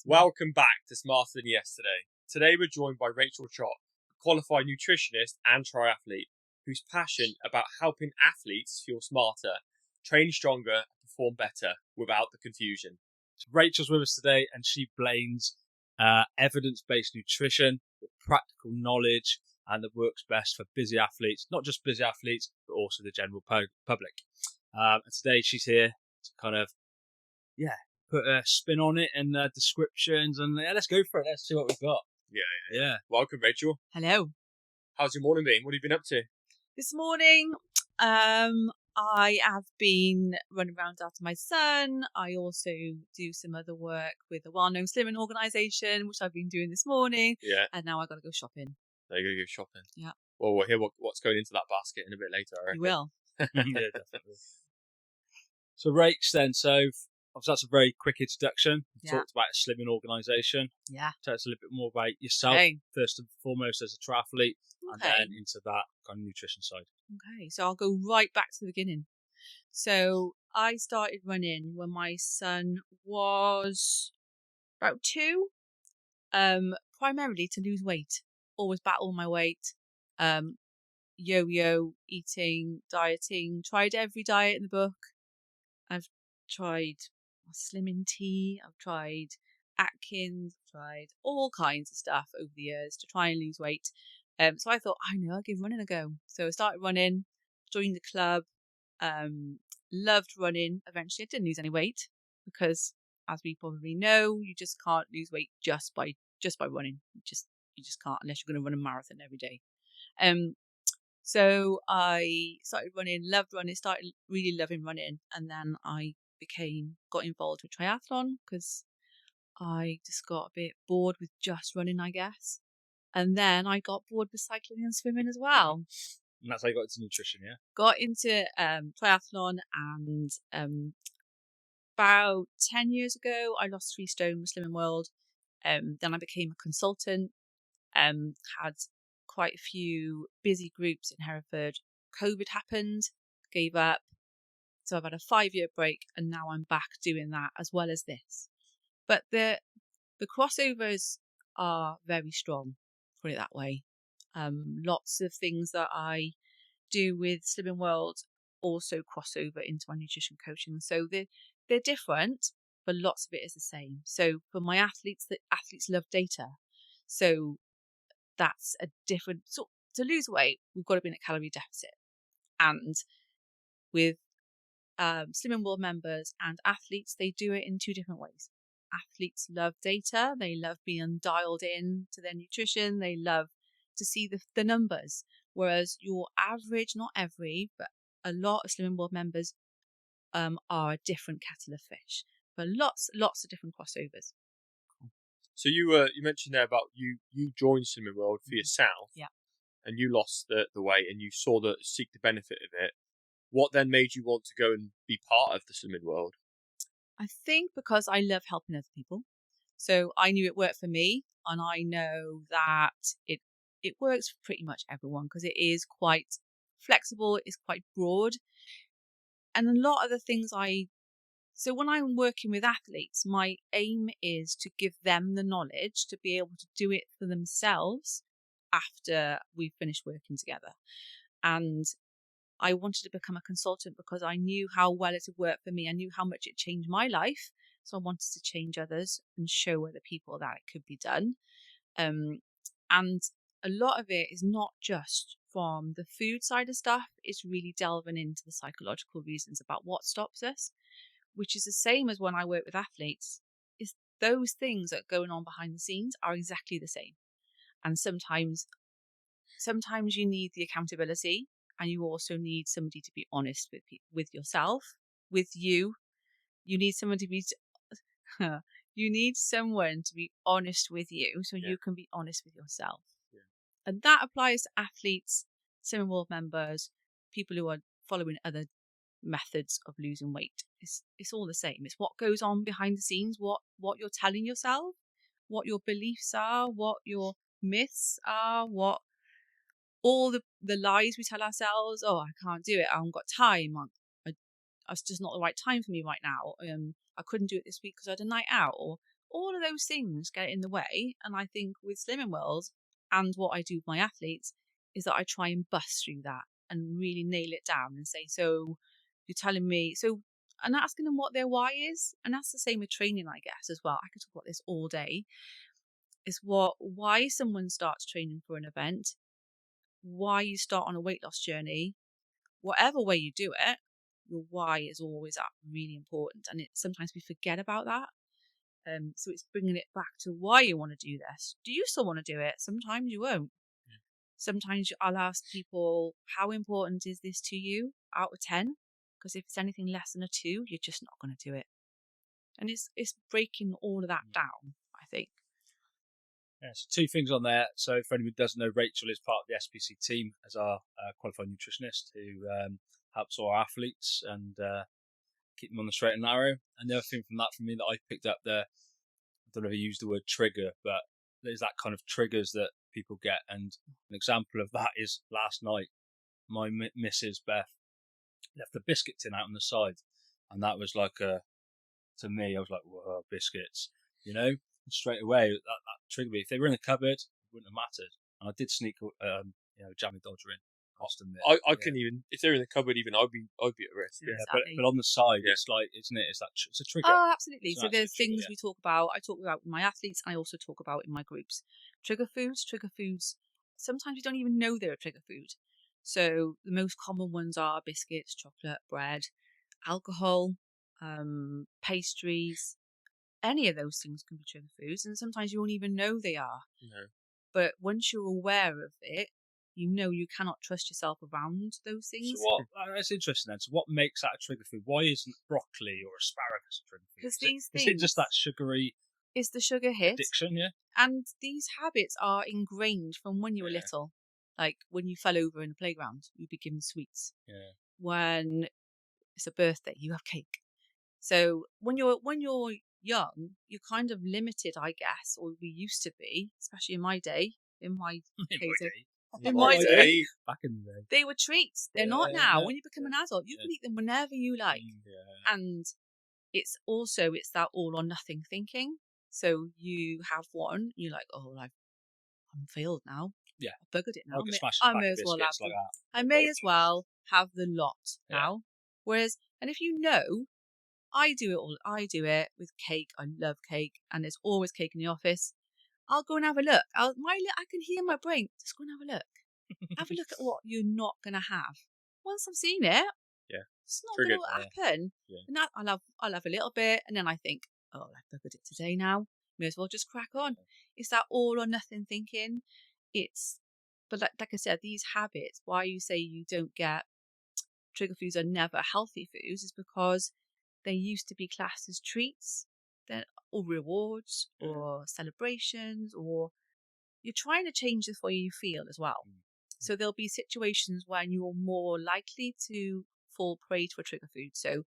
Welcome back to Smarter Than Yesterday. Today we're joined by Rachel Trott, a qualified nutritionist and triathlete, who's passionate about helping athletes feel smarter, train stronger, and perform better without the confusion. Rachel's with us today, and she blends evidence-based nutrition with practical knowledge, and that works best for busy athletes, not just busy athletes, but also the general public. And today she's here to kind of, put a spin on it and descriptions, and let's go for it. Let's see what we've got. Yeah. Welcome, Rachel. Hello. How's your morning been? What have you been up to? This morning, I have been running around after my son. I also do some other work with a well-known slimming organisation, which I've been doing this morning. Yeah. And now I've got to go shopping. Now you're going to go shopping. Yeah. Well, we'll hear what's going into that basket in a bit later, I reckon. You will. Yeah, definitely. So, Rach, then, obviously that's a very quick introduction. We talked about a slimming organisation. Yeah. Tell us a little bit more about yourself, first and foremost as a triathlete, and then into that kind of nutrition side. Okay, so I'll go right back to the beginning. So I started running when my son was about 2, primarily to lose weight. Always battle my weight, yo-yo, eating, dieting, tried every diet in the book. I've tried Slimming Tea, I've tried Atkins, I've tried all kinds of stuff over the years to try and lose weight. So I thought, I'll give running a go. So I started running, joined the club, loved running. Eventually I didn't lose any weight because, as we probably know, you just can't lose weight just by running. You just can't, unless you're going to run a marathon every day. So I started running, loved running, started really loving running, and then I got involved with triathlon because I just got a bit bored with just running, I guess. And then I got bored with cycling and swimming as well. And that's how you got into nutrition, yeah? Got into triathlon, and about 10 years ago, I lost 3 stone with Slimming World. Then I became a consultant, had quite a few busy groups in Hereford. COVID happened, gave up. So I've had a 5-year break, and now I'm back doing that as well as this. But the crossovers are very strong, put it that way. Lots of things that I do with Slimming World also cross over into my nutrition coaching. So they're different, but lots of it is the same. So for my athletes, the athletes love data. So that's a different... So to lose weight, we've got to be in a calorie deficit. And with Slimming World members and athletes, they do it in 2 different ways. Athletes love data. They love being dialed in to their nutrition. They love to see the numbers. Whereas your average, not every, but a lot of Slimming World members are a different kettle of fish. But lots of different crossovers. So you mentioned there about you joined Slimming World for yourself. Yeah. And you lost the weight, and you seek the benefit of it. What then made you want to go and be part of the Slimming World? I think because I love helping other people. So I knew it worked for me, and I know that it works for pretty much everyone because it is quite flexible, it's quite broad. And a lot of the things so when I'm working with athletes, my aim is to give them the knowledge to be able to do it for themselves after we've finished working together. And I wanted to become a consultant because I knew how well it had worked for me. I knew how much it changed my life. So I wanted to change others and show other people that it could be done. And a lot of it is not just from the food side of stuff. It's really delving into the psychological reasons about what stops us, which is the same as when I work with athletes. Is those things that are going on behind the scenes are exactly the same. And sometimes you need the accountability. And you also need somebody to be honest with yourself, with you. You need someone to be honest with you, so you can be honest with yourself. Yeah. And that applies to athletes, Slimming World members, people who are following other methods of losing weight. It's all the same. It's what goes on behind the scenes, what you're telling yourself, what your beliefs are, what your myths are, what all the lies we tell ourselves. Oh, I can't do it. I haven't got time. It's just not the right time for me right now. I couldn't do it this week because I had a night out, or all of those things get in the way. And I think with Slimming World and what I do with my athletes is that I try and bust through that and really nail it down and say, so you're telling me, so, and asking them what their why is. And that's the same with training, I guess, as well. I could talk about this all day. Is why someone starts training for an event, why you start on a weight loss journey, whatever way you do it, your why is always really important. And sometimes we forget about that. So it's bringing it back to why you want to do this. Do you still want to do it? Sometimes you won't. Sometimes I'll ask people, how important is this to you out of 10? Because if it's anything less than a 2, you're just not going to do it. And it's breaking all of that down, I think. Yeah, so 2 things on there. So for anyone who doesn't know, Rachel is part of the SPC team as our qualified nutritionist who helps all our athletes and keep them on the straight and narrow. And the other thing from me that I picked up there, I don't know if I used the word trigger, but there's that kind of triggers that people get. And an example of that is last night, my Mrs. Beth left a biscuit tin out on the side. And that was like to me, I was like, whoa, biscuits, you know? And straight away, that triggered me. If they were in the cupboard, it wouldn't have mattered. And I did sneak, Jammy Dodger in. I couldn't even, if they're in the cupboard even, I'd be at risk. Yeah, exactly. but on the side, it's like, isn't it? It's a trigger. Oh, absolutely. So there's things we talk about. I talk about with my athletes, and I also talk about in my groups. Trigger foods. Sometimes you don't even know they're a trigger food. So the most common ones are biscuits, chocolate, bread, alcohol, pastries. Any of those things can be trigger foods, and sometimes you won't even know they are. No. But once you're aware of it, you know you cannot trust yourself around those things. So that's interesting then. So what makes that a trigger food? Why isn't broccoli or asparagus a trigger food? Because these things... Is it just that sugary... It's the sugar hit. Addiction, yeah. And these habits are ingrained from when you were little. Like when you fell over in the playground, you'd be given sweets. Yeah. When it's a birthday, you have cake. So when you're young, you're kind of limited, I guess, or we used to be, especially in my day. In my day, back in the day, they were treats. They're not now. When you become an adult, you can eat them whenever you like. And it's that all or nothing thinking. So you have one, you're like, oh, I'm failed now. Yeah, I buggered it now. I may as well have I may as well have the lot now. Whereas, and if you know, I do it with cake. I love cake, and there's always cake in the office. I'll go and have a look. I can hear my brain. Just go and have a look. Have a look at what you're not going to have. Once I've seen it, it's not going to happen. Yeah. And I'll have a little bit, and then I think, oh, I've buggered it today now. May as well just crack on. It's that all or nothing thinking. But like I said, these habits, why you say you don't get trigger foods are never healthy foods is because they used to be classed as treats, or rewards, or celebrations, or you're trying to change the way you feel as well. So there'll be situations when you're more likely to fall prey to a trigger food. So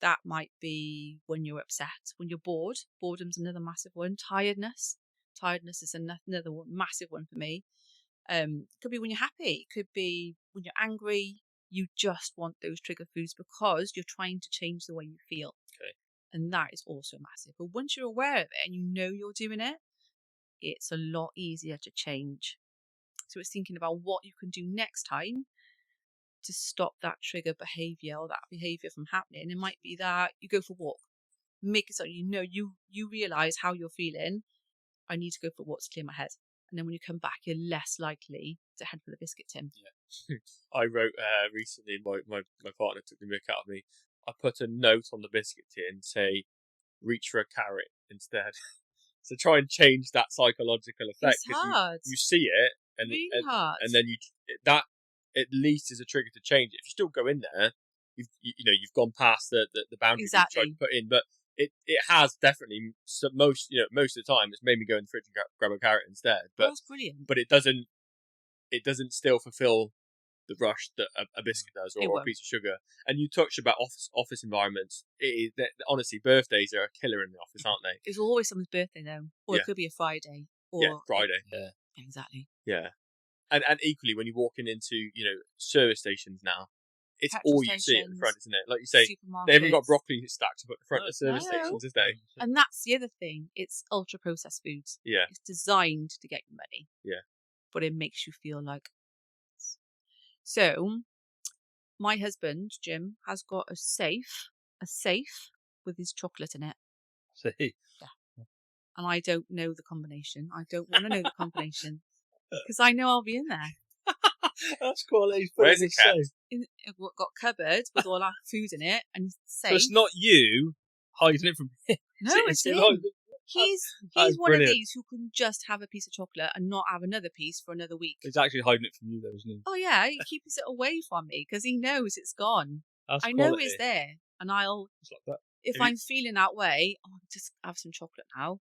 that might be when you're upset, when you're bored. Boredom's another massive one. Tiredness is another one, massive one for me. Could be when you're happy. It could be when you're angry. You just want those trigger foods because you're trying to change the way you feel. Okay. And that is also massive. But once you're aware of it and you know you're doing it, it's a lot easier to change. So it's thinking about what you can do next time to stop that trigger behaviour or that behaviour from happening. It might be that you go for a walk. Make it so you realise how you're feeling. I need to go for a walk to clear my head. And then when you come back, you're less likely to head for the biscuit tin. Yeah. I wrote recently, my partner took the mick out of me. I put a note on the biscuit tin, say, reach for a carrot instead. So try and change that psychological effect. It's hard. You see it, and hard. And then that at least is a trigger to change it. If you still go in there, you've gone past the boundaries you tried to put in, but it has definitely most of the time it's made me go in the fridge and grab a carrot instead. But that's brilliant. But it doesn't still fulfill the rush that a biscuit does or a piece of sugar. And you touched about office environments. Honestly, birthdays are a killer in the office, aren't they? It's always someone's birthday though, or it could be a Friday. Or Friday. Yeah, exactly. Yeah, and equally when you're walking into service stations now, it's petrol all you see at the stations, front, isn't it? Like you say, supermarkets. they haven't got broccoli stacked up at the front No. of service No. stations, is they? And that's the other thing. It's ultra processed foods. Yeah. It's designed to get you money. Yeah. But it makes you feel like. So, my husband, Jim, has got a safe with his chocolate in it. See, And I don't know the combination. I don't want to know the combination. Because I know I'll be in there. that's quality. Where's it kept? We've got cupboards with all our food in it and safe. So it's not you hiding it from him. No, it's him. He's That's one brilliant. of these who can just have a piece of chocolate and not have another piece for another week. He's actually hiding it from you, though, isn't he? Oh yeah, he keeps it away from me because he knows it's gone. That's I know quality. it's there, and I'll It's like that. if Have you- I'm feeling that way, I'll just have some chocolate now.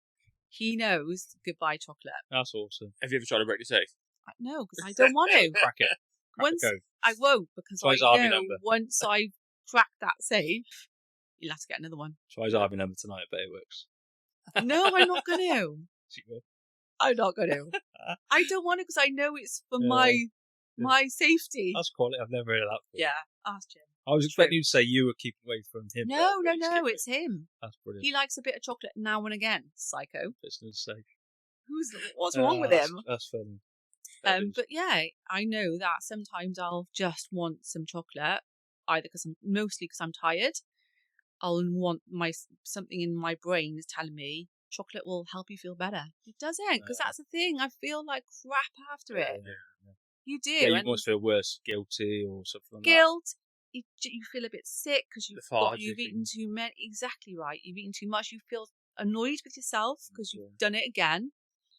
He knows goodbye chocolate. That's awesome. Have you ever tried to break the safe? No, because I don't want to. Crack it. Crack Once the code. I won't because Try his I army know number. once I've cracked that safe, you'll have to get another one. Try his army number tonight, but it works. No, I'm not going to. She will. I'm not going to. I don't want to because I know it's for Yeah. my safety. That's quality. I've never heard of that before. Yeah, ask Jim. I was expecting you to say you were keeping away from him. No, but he's keeping it's him. That's brilliant. He likes a bit of chocolate now and again. Psycho. Listeners say. What's wrong with him? That's funny. But yeah, I know that sometimes I'll just want some chocolate, either because I'm tired. I'll want something in my brain is telling me chocolate will help you feel better. It doesn't, because that's the thing. I feel like crap after it. Yeah. You do. Yeah, you and must feel worse, guilty or something like guilt. You feel a bit sick because Lethargic you've eaten too many. Exactly right. You've eaten too much. You feel annoyed with yourself because you've done it again.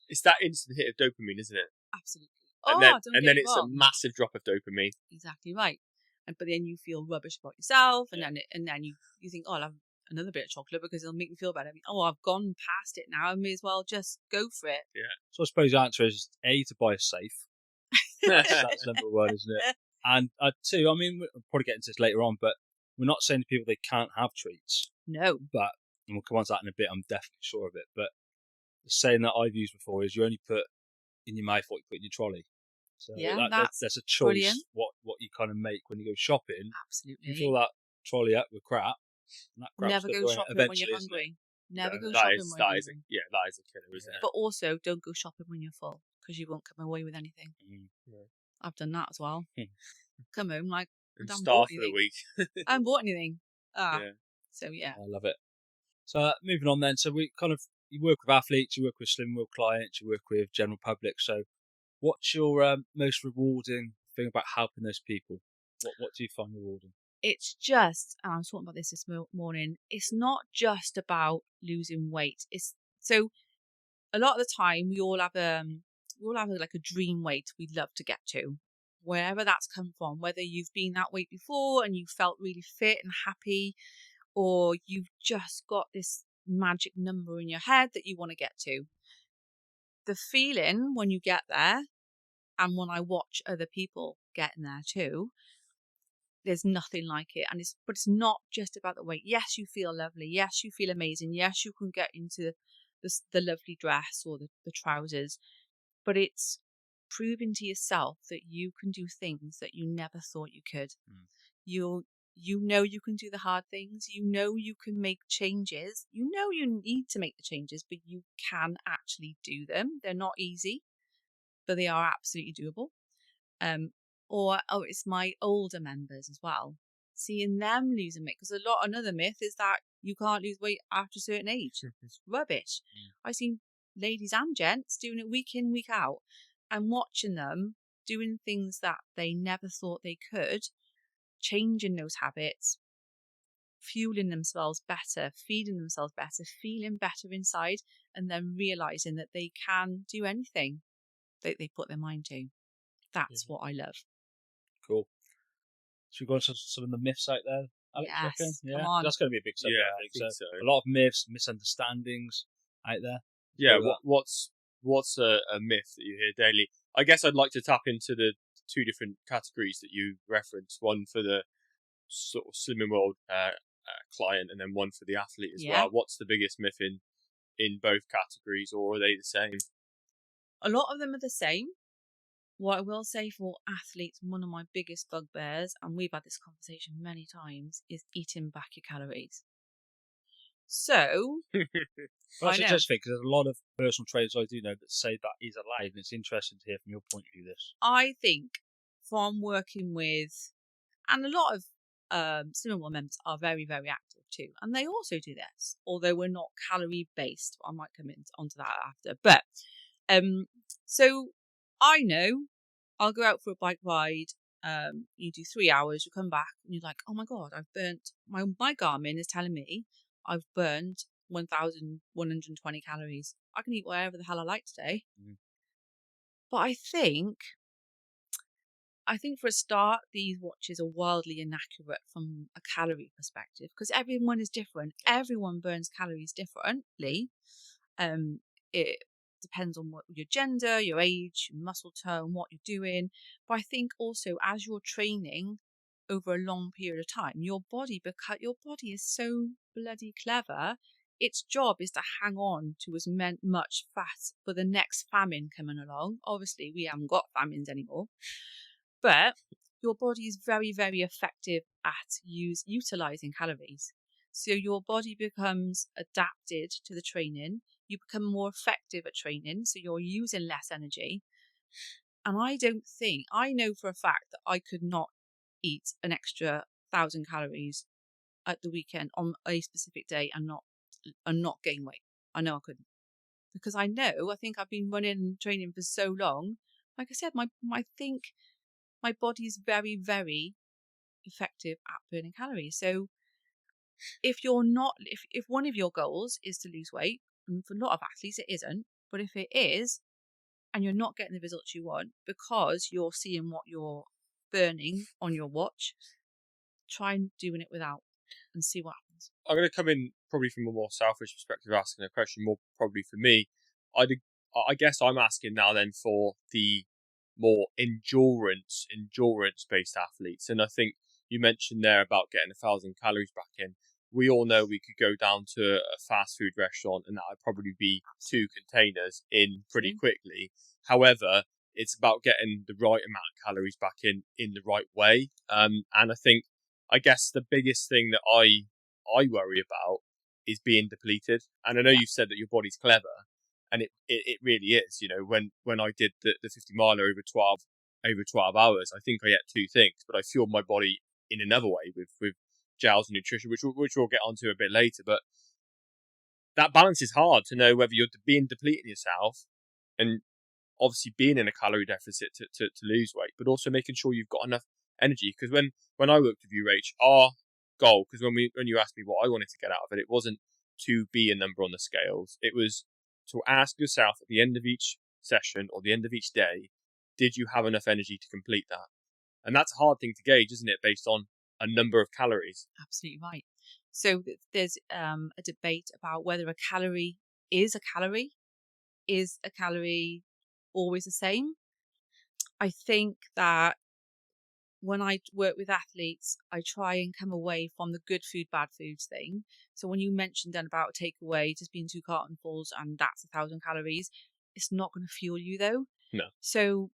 It's that instant hit of dopamine, isn't it? Absolutely. And Don't then get me it's wrong. a massive drop of dopamine. Exactly right. But then you feel rubbish about yourself, and then you think, oh, I'll have another bit of chocolate because it'll make me feel better. Oh, I've gone past it now. I may as well just go for it. Yeah. So I suppose the answer is A, to buy a safe. That's number one, isn't it? And two, I mean, we'll probably get into this later on, but we're not saying to people they can't have treats. No. But, and we'll come on to that in a bit, I'm definitely sure of it. But the saying that I've used before is you only put in your mouth what you put in your trolley. So Yeah, that's a choice brilliant. what you kind of make when you go shopping. Absolutely. You fill that trolley up with crap. And that crap's Never gonna go in it shopping when eventually, you're isn't it? hungry. Never go That shopping is when you're hungry. that is a killer, isn't it? But also, don't go shopping when you're full because you won't come away with anything. Yeah. I've done that as well. Come home like And I haven't starve bought for the anything. week. I haven't bought anything. Yeah. So yeah. I love it. So moving on then. So you work with athletes, you work with slim world clients, you work with general public. So what's your most rewarding thing about helping those people? What do you find rewarding? It's just, and I was talking about this morning, it's not just about losing weight. It's so a lot of the time we all have like a dream weight we'd love to get to, wherever that's come from, whether you've been that weight before and you felt really fit and happy, or you've just got this magic number in your head that you want to get to. The feeling when you get there, and when I watch other people getting there too, there's nothing like it. But it's not just about the weight. Yes, you feel lovely. Yes, you feel amazing. Yes, you can get into the lovely dress or the trousers. But it's proving to yourself that you can do things that you never thought you could. You know you can do the hard things. You know you can make changes. You know you need to make the changes, but you can actually do them. They're not easy, but they are absolutely doable. It's my older members as well. Seeing them losing weight, because another myth is that you can't lose weight after a certain age. It's rubbish. I've seen ladies and gents doing it week in, week out, and watching them doing things that they never thought they could, changing those habits, fueling themselves better, feeding themselves better, feeling better inside, and then realizing that they can do anything that they put their mind to. That's what I love. Cool. Should we go into some of the myths out there, Alex? Yes, reckon? Yeah, come on. that's going to be a big subject. Yeah, I think. I think So so. a lot of myths, misunderstandings out there. Yeah, So, what's a myth that you hear daily? I guess I'd like to tap into the two different categories that you referenced. One for the sort of slimming world client, and then one for the athlete as well. What's the biggest myth in both categories, or are they the same? A lot of them are the same. What I will say for athletes, one of my biggest bugbears, and we've had this conversation many times, is eating back your calories. So, Well, I that's know. interesting because there's a lot of personal trainers I do know that say that is allowed, and it's interesting to hear from your point of view this. I think from working with, and a lot of Slimming members are very, very active too, and they also do this, although we're not calorie based. I might come onto that after. But so I know I'll go out for a bike ride. You do 3 hours, you come back, and you're like, oh my god, I've burnt my Garmin is telling me I've burnt 1,120 calories. I can eat whatever the hell I like today. Mhm. But I think for a start, these watches are wildly inaccurate from a calorie perspective because everyone is different. Everyone burns calories differently. It depends on what your gender, your age, your muscle tone, what you're doing. But I think also as you're training over a long period of time, your body is so bloody clever. Its job is to hang on to as much fat for the next famine coming along. Obviously, we haven't got famines anymore. But your body is very, very effective at utilizing calories. So your body becomes adapted to the training. You become more effective at training. So you're using less energy. And I know for a fact that I could not eat an extra 1,000 calories at the weekend on a specific day and not gain weight. I know I couldn't. Because I think I've been running and training for so long. Like I said, I think my body is very, very effective at burning calories. So if one of your goals is to lose weight, and for a lot of athletes it isn't, but if it is, and you're not getting the results you want because you're seeing what you're burning on your watch, try doing it without and see what happens. I'm going to come in probably from a more selfish perspective, asking a question more probably for me. I guess I'm asking now then for the more endurance-based athletes. And I think you mentioned there about getting 1,000 calories back in. We all know we could go down to a fast food restaurant and that would probably be 2 containers in pretty quickly. However, it's about getting the right amount of calories back in the right way. And I guess the biggest thing that I worry about is being depleted. And I know you've said that your body's clever, and it really is. You know, when I did the 50 miler over 12 hours, I think I ate 2 things, but I fueled my body in another way with gels and nutrition, which we'll get onto a bit later. But that balance is hard to know whether you're being depleting yourself and obviously being in a calorie deficit to lose weight, but also making sure you've got enough energy. Because when I worked with you, Rach, our goal, because when you asked me what I wanted to get out of it, it wasn't to be a number on the scales. It was to ask yourself at the end of each session or the end of each day, did you have enough energy to complete that? And that's a hard thing to gauge, isn't it, based on a number of calories? Absolutely right. So there's a debate about whether a calorie is a calorie. Is a calorie always the same? I think that when I work with athletes, I try and come away from the good food, bad foods thing. So when you mentioned then about takeaway, just being 2 cartonfuls and that's 1,000 calories, it's not going to fuel you though. No. So,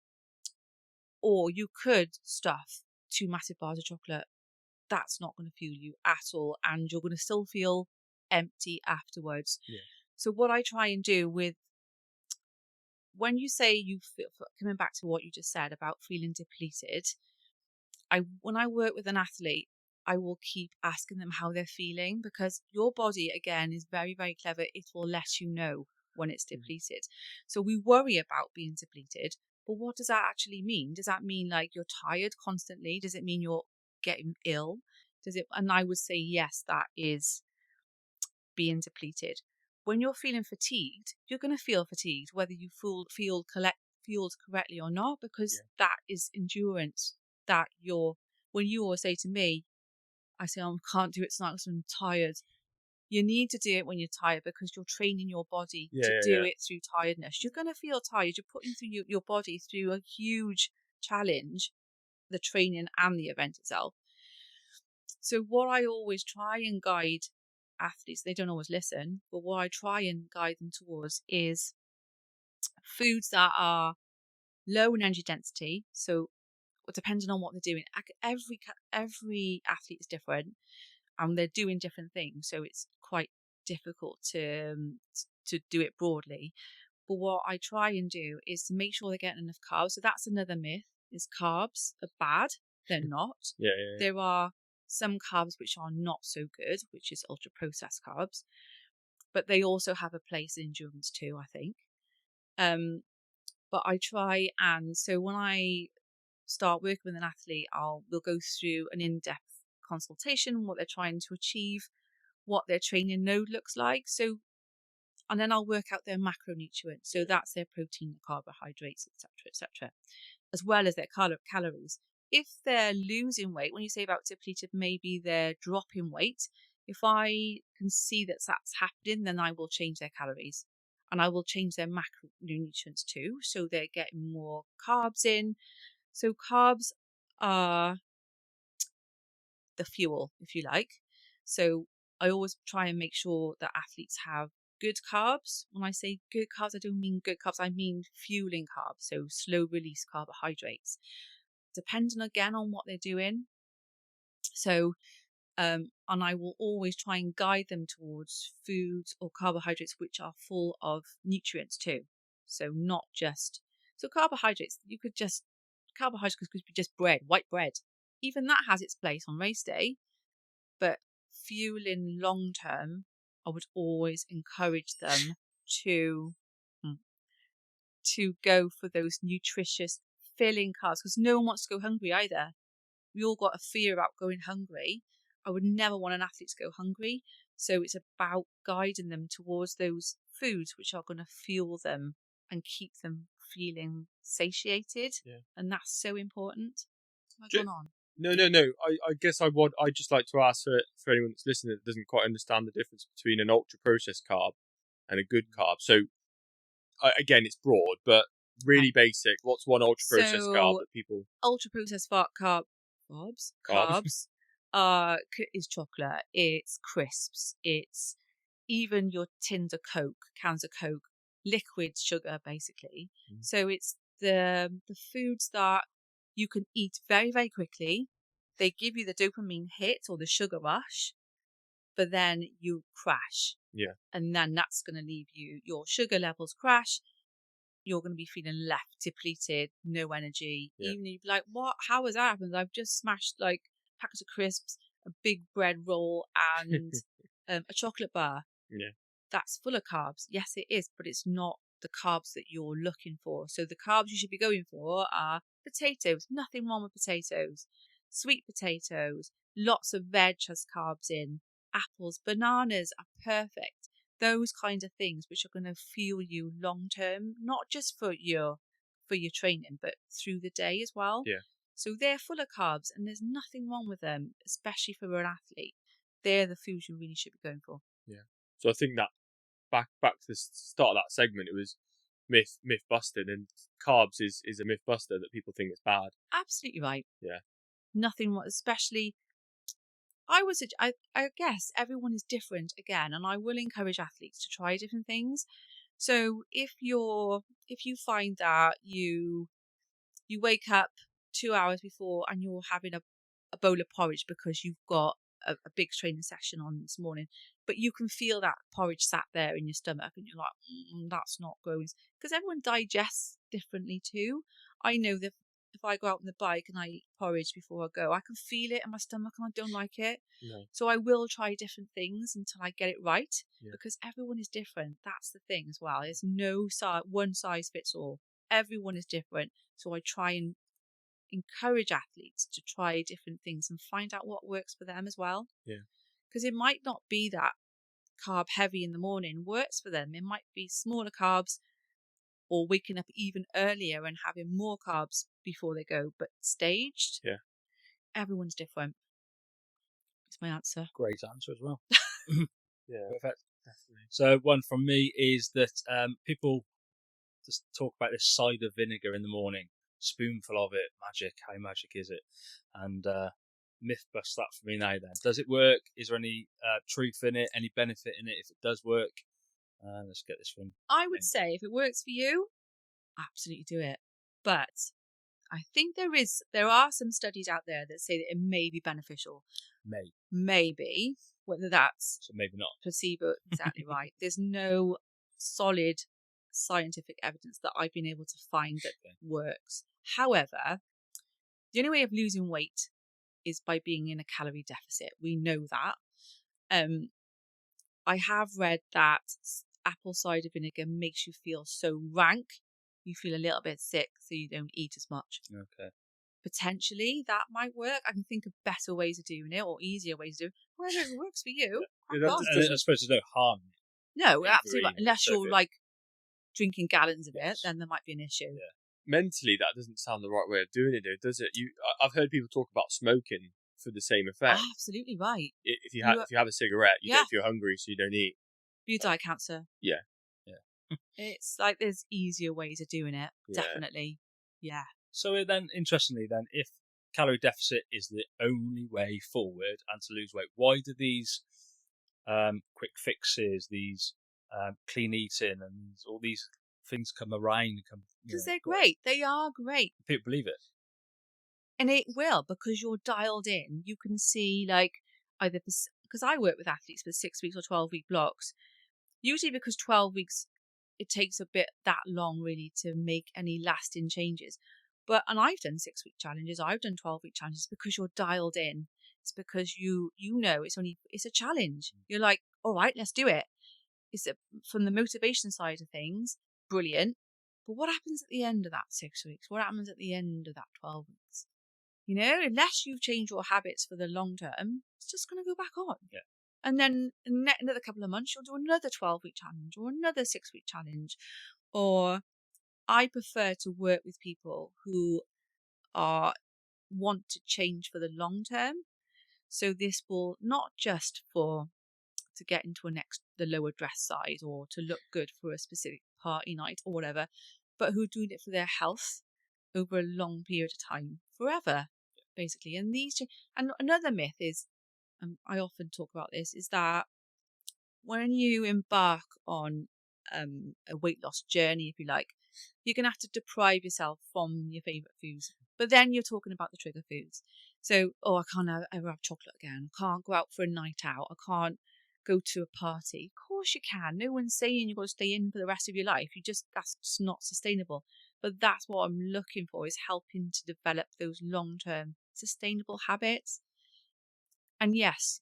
or you could stuff 2 massive bars of chocolate. That's not going to fuel you at all. And you're going to still feel empty afterwards. Yeah. So what I try and do when you say you feel, coming back to what you just said about feeling depleted, when I work with an athlete, I will keep asking them how they're feeling because your body, again, is very, very clever. It will let you know when it's depleted. So we worry about being depleted, but what does that actually mean? Does that mean like you're tired constantly? Does it mean you're getting ill? And I would say, yes, that is being depleted. When you're feeling fatigued, you're going to feel fatigued, whether you fueled correctly or not, because that is endurance. When you always say to me, I say, I can't do it tonight because I'm tired. You need to do it when you're tired because you're training your body to do it through tiredness. You're going to feel tired. You're putting through your body through a huge challenge, the training and the event itself. So what I always try and guide athletes, they don't always listen, but what I try and guide them towards is foods that are low in energy density. So depending on what they're doing, every athlete is different, and they're doing different things. So it's quite difficult to do it broadly. But what I try and do is to make sure they're getting enough carbs. So that's another myth: is carbs are bad. They're not. Yeah. There are some carbs which are not so good, which is ultra processed carbs, but they also have a place in endurance too, I think. But I try, and so when I start working with an athlete, we'll go through an in-depth consultation, what they're trying to achieve, what their training node looks like. So, and then I'll work out their macronutrients. So that's their protein, carbohydrates, etc., as well as their calories. If they're losing weight, when you say about depleted, maybe they're dropping weight. If I can see that that's happening, then I will change their calories, and I will change their macronutrients too. So they're getting more carbs in. So carbs are the fuel, if you like. So I always try and make sure that athletes have good carbs. When I say good carbs, I don't mean good carbs, I mean fueling carbs. So slow release carbohydrates, depending again on what they're doing. So, and I will always try and guide them towards foods or carbohydrates which are full of nutrients too. So not just, so carbohydrates, carbohydrates could be just bread, white bread. Even that has its place on race day, but fueling long term, I would always encourage them to go for those nutritious filling carbs, because no one wants to go hungry either. We all got a fear about going hungry. I would never want an athlete to go hungry. So it's about guiding them towards those foods which are going to fuel them and keep them feeling satiated. Yeah. And that's so important. Have I gone on? No. I guess I'd just like to ask for anyone that's listening that doesn't quite understand the difference between an ultra processed carb and a good carb. So again, it's broad, but really basic. What's one ultra processed carb that people? Ultra processed carbs is chocolate. It's crisps. It's even your tins of Coke, cans of Coke, liquid sugar, basically. So it's the foods that you can eat very, very quickly. They give you the dopamine hit or the sugar rush, but then you crash. Yeah. And then that's going to leave your sugar levels crash. You're going to be feeling left depleted, no energy. Yeah. Even if you're like, what? How has that happened? I've just smashed like packets of crisps, a big bread roll, and a chocolate bar. Yeah. That's full of carbs. Yes, it is, but it's not the carbs that you're looking for. So the carbs you should be going for are potatoes. Nothing wrong with potatoes. Sweet potatoes. Lots of veg has carbs in. Apples, bananas are perfect. Those kinds of things which are going to fuel you long term, not just for your training, but through the day as well. Yeah. So they're full of carbs, and there's nothing wrong with them, especially for an athlete. They're the foods you really should be going for. Yeah. So I think that back to the start of that segment, it was myth busted, and carbs is a myth buster that people think is bad. Absolutely right. Yeah. Nothing, especially. I guess everyone is different again, and I will encourage athletes to try different things. So if you find that you wake up 2 hours before and you're having a bowl of porridge because you've got a big training session on this morning, but you can feel that porridge sat there in your stomach and you're like, that's not going, because everyone digests differently too. I know that if I go out on the bike and I eat porridge before I go, I can feel it in my stomach and I don't like it. No. So I will try different things until I get it right, Yeah. because everyone is different. That's the thing as well. There's no one size fits all. Everyone is different. So I try and encourage athletes to try different things and find out what works for them as well. Yeah. Because it might not be that carb heavy in the morning works for them. It might be smaller carbs, or waking up even earlier and having more carbs before they go, but staged. Yeah. Everyone's different. That's my answer. Great answer as well. Yeah. Perfect. Definitely. So one from me is that people just talk about this cider vinegar in the morning, spoonful of it, magic. How magic is it? And myth bust that for me now. Then, does it work? Is there any truth in it? Any benefit in it? If it does work, let's get this one. I would say if it works for you, absolutely do it. But I think there are some studies out there that say that it may be beneficial. Maybe. Whether that's So maybe not. placebo, exactly right. There's no solid scientific evidence that I've been able to find that works. However, the only way of losing weight is by being in a calorie deficit. We know that. I have read that apple cider vinegar makes you feel so rank, you feel a little bit sick, so you don't eat as much. Okay. Potentially that might work. I can think of better ways of doing it or easier ways of doing it. Whether it works for you, Yeah, crack on. And I suppose there's no harm. No, Yeah, absolutely agree. right. Unless So you're good. like drinking gallons of Yes. it, then there might be an issue. Yeah. Mentally, that doesn't sound the right way of doing it, though, does it? I've heard people talk about smoking for the same effect. Absolutely right. If you have a cigarette, you Yeah. don't feel hungry, so you don't eat. You die cancer. Yeah. It's like there's easier ways of doing it. Yeah. Definitely. Yeah. So then, interestingly, then, if calorie deficit is the only way forward and to lose weight, why do these quick fixes, these clean eating, and all these things come around? Because they're great. They are great. People believe it. And it will, because you're dialed in. You can see like either, because I work with athletes for 6 weeks or 12-week blocks. Usually because 12 weeks, it takes a bit that long really to make any lasting changes. And I've done 6-week challenges. I've done 12-week challenges because you're dialed in. It's because you know it's a challenge. You're like, all right, let's do it. From the motivation side of things, brilliant. But what happens at the end of that 6 weeks? What happens at the end of that 12 weeks? You know, unless you've changed your habits for the long term, it's just going to go back on. Yeah. And then in another couple of months, you'll do another 12-week challenge or another 6-week challenge. Or I prefer to work with people who want to change for the long term. So this will not just to get into the lower dress size or to look good for a specific party night or whatever, but who are doing it for their health over a long period of time, forever, basically. And another myth is, I often talk about this, is that when you embark on a weight loss journey, if you like, you're going to have to deprive yourself from your favourite foods. But then you're talking about the trigger foods. So, I can't ever have chocolate again. I can't go out for a night out. I can't go to a party. Of course you can. No one's saying you've got to stay in for the rest of your life. That's just not sustainable. But that's what I'm looking for, is helping to develop those long-term sustainable habits. And yes,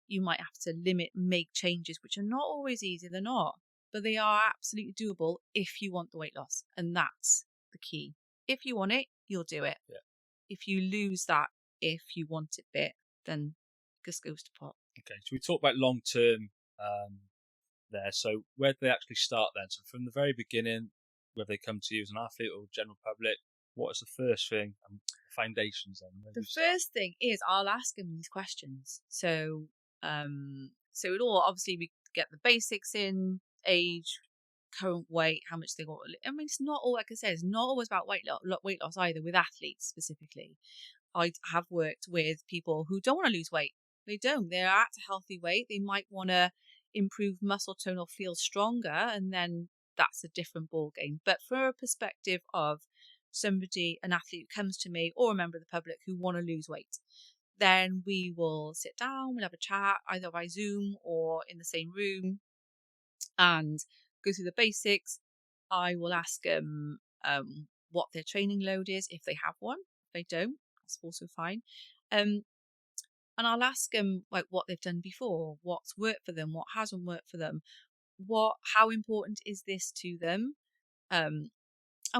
you might have to make changes, which are not always easy. They're not, but they are absolutely doable if you want the weight loss. And that's the key. If you want it, you'll do it. Yeah. If you lose that, if you want it bit, then it just goes to pot. Okay, so we talked about long term there. So where do they actually start then? So from the very beginning, whether they come to you as an athlete or general public, what is the first thing and foundations then? The first thing is I'll ask them these questions. So it all, obviously we get the basics in: age, current weight, how much they want. I mean, it's not all, like I said, it's not always about weight loss either, with athletes specifically. I have worked with people who don't want to lose weight. They don't. They're at a healthy weight. They might want to improve muscle tone or feel stronger, and then that's a different ball game. But from a perspective of an athlete who comes to me or a member of the public who want to lose weight, then we will sit down, we'll have a chat either by Zoom or in the same room and go through the basics. I will ask them what their training load is, if they have one. If they don't, that's also fine. And I'll ask them like what they've done before, what's worked for them, what hasn't worked for them, how important is this to them, and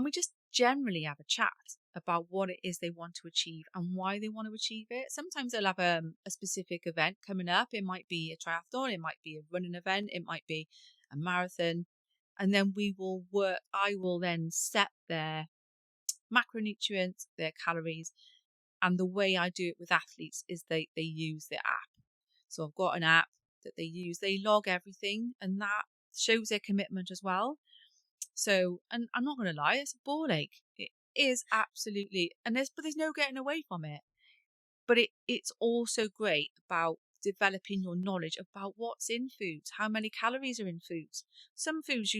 we just generally have a chat about what it is they want to achieve and why they want to achieve it. Sometimes they'll have a specific event coming up. It might be a triathlon, it might be a running event, it might be a marathon, and then I will then set their macronutrients, their calories. And the way I do it with athletes is they use the app. So I've got an app that they use. They log everything, and that shows their commitment as well. So, and I'm not going to lie, it's a ball ache. It is absolutely, but there's no getting away from it. But it's also great about developing your knowledge about what's in foods, how many calories are in foods. Some foods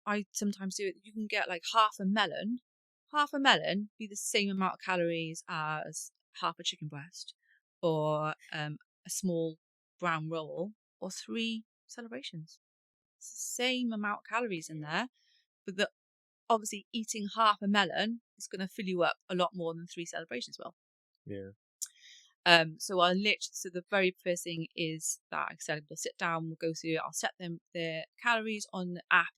I sometimes do it. You can get like half a melon half a melon be the same amount of calories as half a chicken breast, or a small brown roll, or 3 celebrations. It's the same amount of calories in there, but obviously eating half a melon is going to fill you up a lot more than 3 celebrations will. Yeah. So the very first thing is that, like I said, we'll sit down, we'll go through it, I'll set them their calories on the app,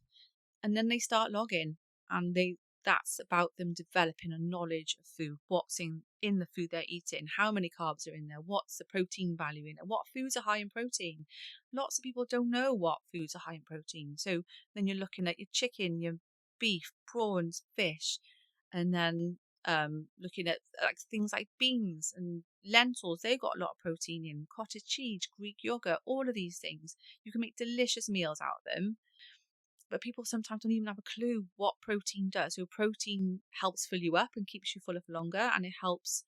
and then they start logging, and that's about them developing a knowledge of food, what's in the food they're eating, how many carbs are in there, what's the protein value in it, what foods are high in protein. Lots of people don't know what foods are high in protein. So then you're looking at your chicken, your beef, prawns, fish, and then looking at like things like beans and lentils. They've got a lot of protein in. Cottage cheese, Greek yogurt, all of these things. You can make delicious meals out of them. But people sometimes don't even have a clue what protein does. So protein helps fill you up and keeps you fuller for longer, and it helps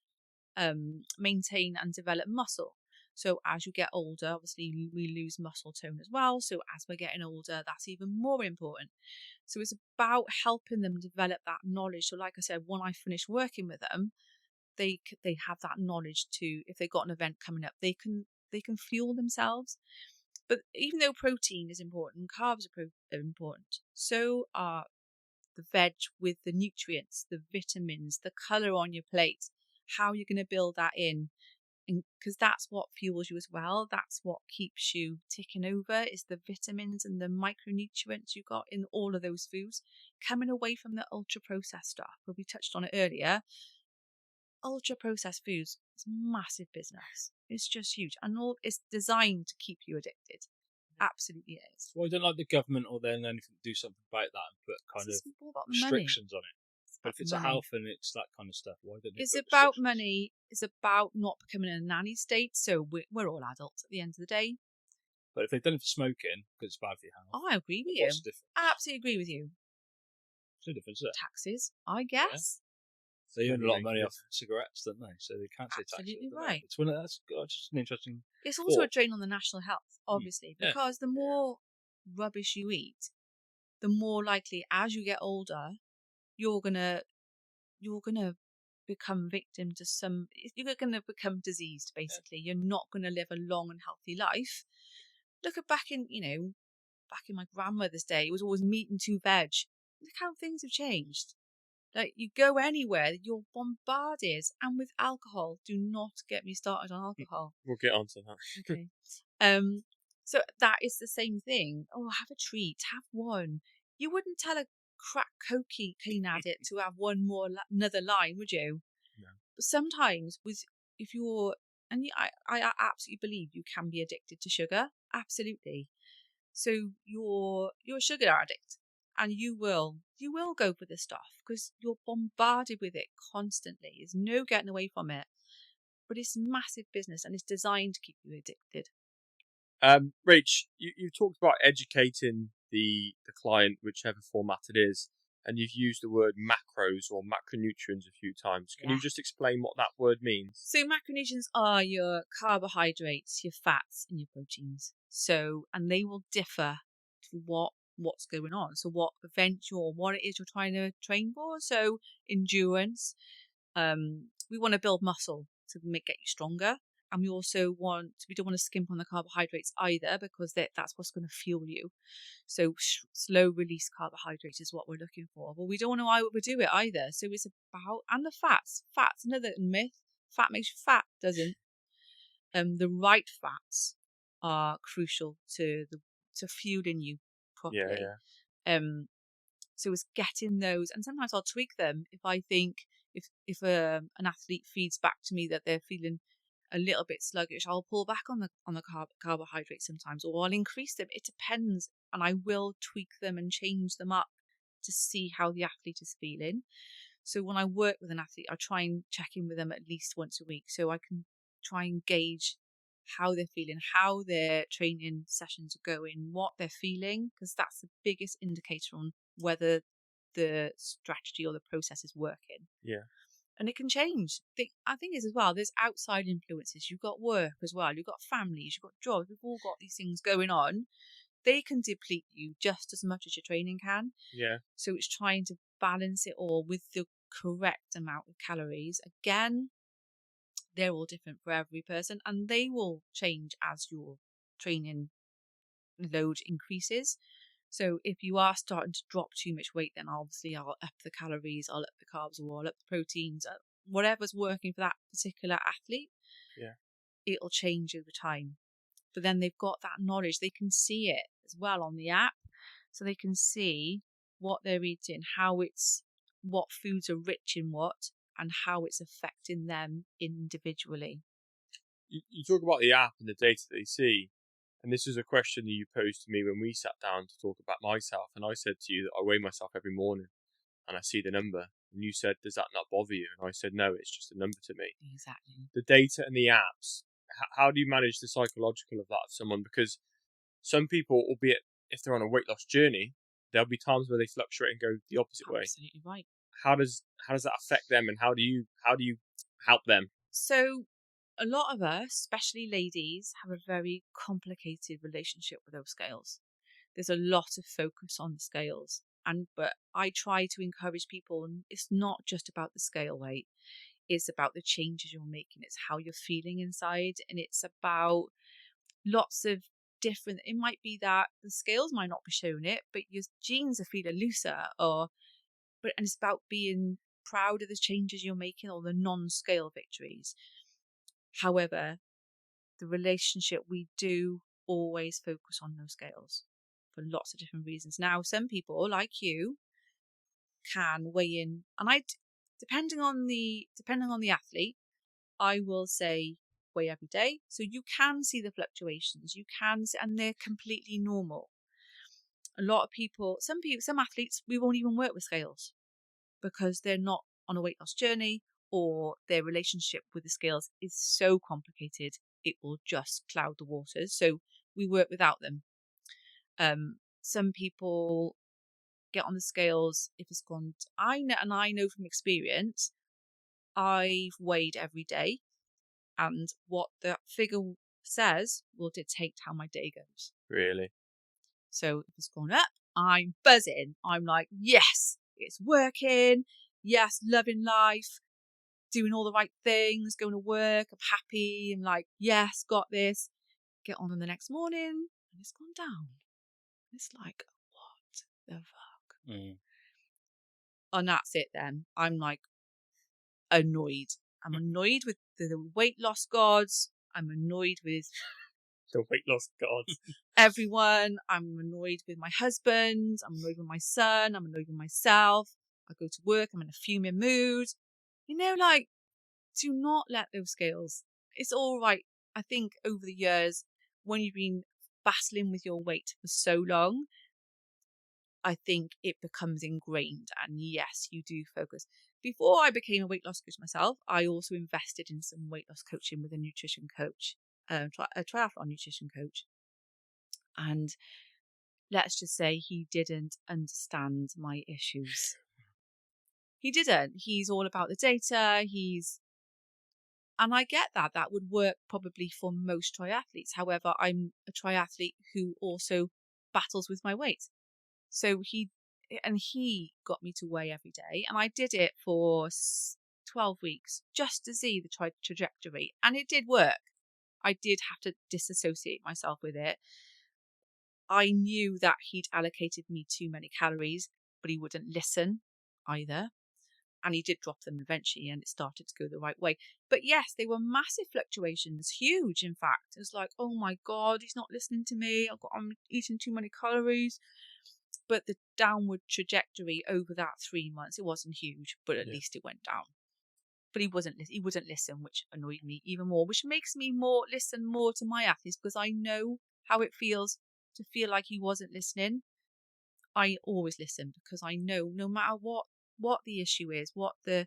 maintain and develop muscle. So as you get older, obviously we lose muscle tone as well. So as we're getting older, that's even more important. So it's about helping them develop that knowledge. So like I said, when I finish working with them, they have that knowledge to, if they've got an event coming up, they can fuel themselves. But even though protein is important, carbs are important, so are the veg with the nutrients, the vitamins, the colour on your plate, how you're going to build that in. Because that's what fuels you as well. That's what keeps you ticking over, is the vitamins and the micronutrients you got in all of those foods, coming away from the ultra processed stuff. Well, we touched on it earlier. Ultra processed foods is massive business. It's just huge, and it's designed to keep you addicted. Absolutely is. Why don't like the government or then anything do something about that and put kind of restrictions on it? But if it's a health and it's that kind of stuff, why don't they? It's about money. It's about not becoming a nanny state. So we're all adults at the end of the day. But if they've done it for smoking because it's bad for your health, I agree with you. What's the difference? Absolutely agree with you. What's the difference there? Taxes, I guess. They earn a lot of money off cigarettes, don't they? So they can't say taxes. Absolutely right. It's that's just an interesting. It's also a drain on the national health, obviously, because the more rubbish you eat, the more likely, as you get older, you're gonna become victim to you're gonna become diseased. Basically, you're not gonna live a long and healthy life. Look at back in my grandmother's day, it was always meat and 2 veg. Look how things have changed. Like, you go anywhere, you're bombarded, and with alcohol. Do not get me started on alcohol. We'll get onto that. Okay. So that is the same thing. Oh, have a treat, have one. You wouldn't tell a crack cocaine addict to have another line, would you? No. But sometimes I absolutely believe you can be addicted to sugar. Absolutely. So you're a sugar addict. And you will go for this stuff because you're bombarded with it constantly. There's no getting away from it. But it's massive business, and it's designed to keep you addicted. Rach, you talked about educating the client, whichever format it is, and you've used the word macros or macronutrients a few times. Can you just explain what that word means? So macronutrients are your carbohydrates, your fats, and your proteins. So, and they will differ to what's going on. So what it is you're trying to train for. So endurance, we want to build muscle to get you stronger. And we don't want to skimp on the carbohydrates either, because that's what's going to fuel you. So slow release carbohydrates is what we're looking for. But we don't want to overdo it either. So it's about, and the fats. Fat's another myth. Fat makes you fat, doesn't. The right fats are crucial to fueling you properly. So it's getting those, and sometimes I'll tweak them if I think if an athlete feeds back to me that they're feeling a little bit sluggish, I'll pull back on the carbohydrates sometimes, or I'll increase them. It depends, and I will tweak them and change them up to see how the athlete is feeling. So when I work with an athlete, I try and check in with them at least once a week, so I can try and gauge how they're feeling, how their training sessions are going, what they're feeling, because that's the biggest indicator on whether the strategy or the process is working. Yeah. And it can change. I think as well, there's outside influences. You've got work as well. You've got families. You've got jobs. We've all got these things going on. They can deplete you just as much as your training can. Yeah. So it's trying to balance it all with the correct amount of calories. Again, they're all different for every person, and they will change as your training load increases. So if you are starting to drop too much weight, then obviously I'll up the calories, I'll up the carbs, or I'll up the proteins, whatever's working for that particular athlete. Yeah. It'll change over time. But then they've got that knowledge. They can see it as well on the app. So they can see what they're eating, what foods are rich in what, and how it's affecting them individually. You talk about the app and the data that they see. And this was a question that you posed to me when we sat down to talk about myself. And I said to you that I weigh myself every morning and I see the number. And you said, does that not bother you? And I said, no, it's just a number to me. Exactly. The data and the apps, how do you manage the psychological of that of someone? Because some people, albeit if they're on a weight loss journey, there'll be times where they fluctuate and go the opposite way. Absolutely right. How does that affect them, and how do you help them? So a lot of us, especially ladies, have a very complicated relationship with those scales. There's a lot of focus on the scales, but I try to encourage people, and it's not just about the scale weight. It's about the changes you're making. It's how you're feeling inside, and it's about lots of different. It might be that the scales might not be showing it, but your jeans are feeling looser, and it's about being proud of the changes you're making or the non-scale victories. However, the relationship, we do always focus on those scales for lots of different reasons. Now, some people like you can weigh in, and depending on the athlete, I will say weigh every day, so you can see the fluctuations. You can see, and they're completely normal. A lot of people, some athletes, we won't even work with scales because they're not on a weight loss journey, or their relationship with the scales is so complicated it will just cloud the waters. So we work without them. Some people get on the scales if it's gone. I know from experience, I've weighed every day, and what the figure says will dictate how my day goes. Really? So if it's gone up, I'm buzzing. I'm like, yes, it's working. Yes, loving life, doing all the right things, going to work. I'm happy. I'm like, yes, got this. Get on the next morning, and it's gone down. It's like, what the fuck? And that's it then. I'm like annoyed. I'm annoyed with the weight loss gods. I'm annoyed with The weight loss gods. everyone. I'm annoyed with my husband. I'm annoyed with my son. I'm annoyed with myself. I go to work. I'm in a fuming mood. Like, do not let those scales. It's all right. I think over the years, when you've been battling with your weight for so long, I think it becomes ingrained. And yes, you do focus. Before I became a weight loss coach myself, I also invested in some weight loss coaching with a nutrition coach, a triathlon nutrition coach. And let's just say he didn't understand my issues. He didn't. He's all about the data. And I get that. That would work probably for most triathletes. However, I'm a triathlete who also battles with my weight. So he got me to weigh every day. And I did it for 12 weeks just to see the trajectory. And it did work. I did have to disassociate myself with it. I knew that he'd allocated me too many calories, but he wouldn't listen either. And he did drop them eventually, and it started to go the right way. But yes, they were massive fluctuations, huge, in fact. It was like, oh my God, he's not listening to me. I'm eating too many calories. But the downward trajectory over that 3 months, it wasn't huge, but at least it went down. But he wouldn't listen, which annoyed me even more, which makes me listen more to my athletes, because I know how it feels to feel like he wasn't listening. I always listen, because I know no matter what the issue is, what the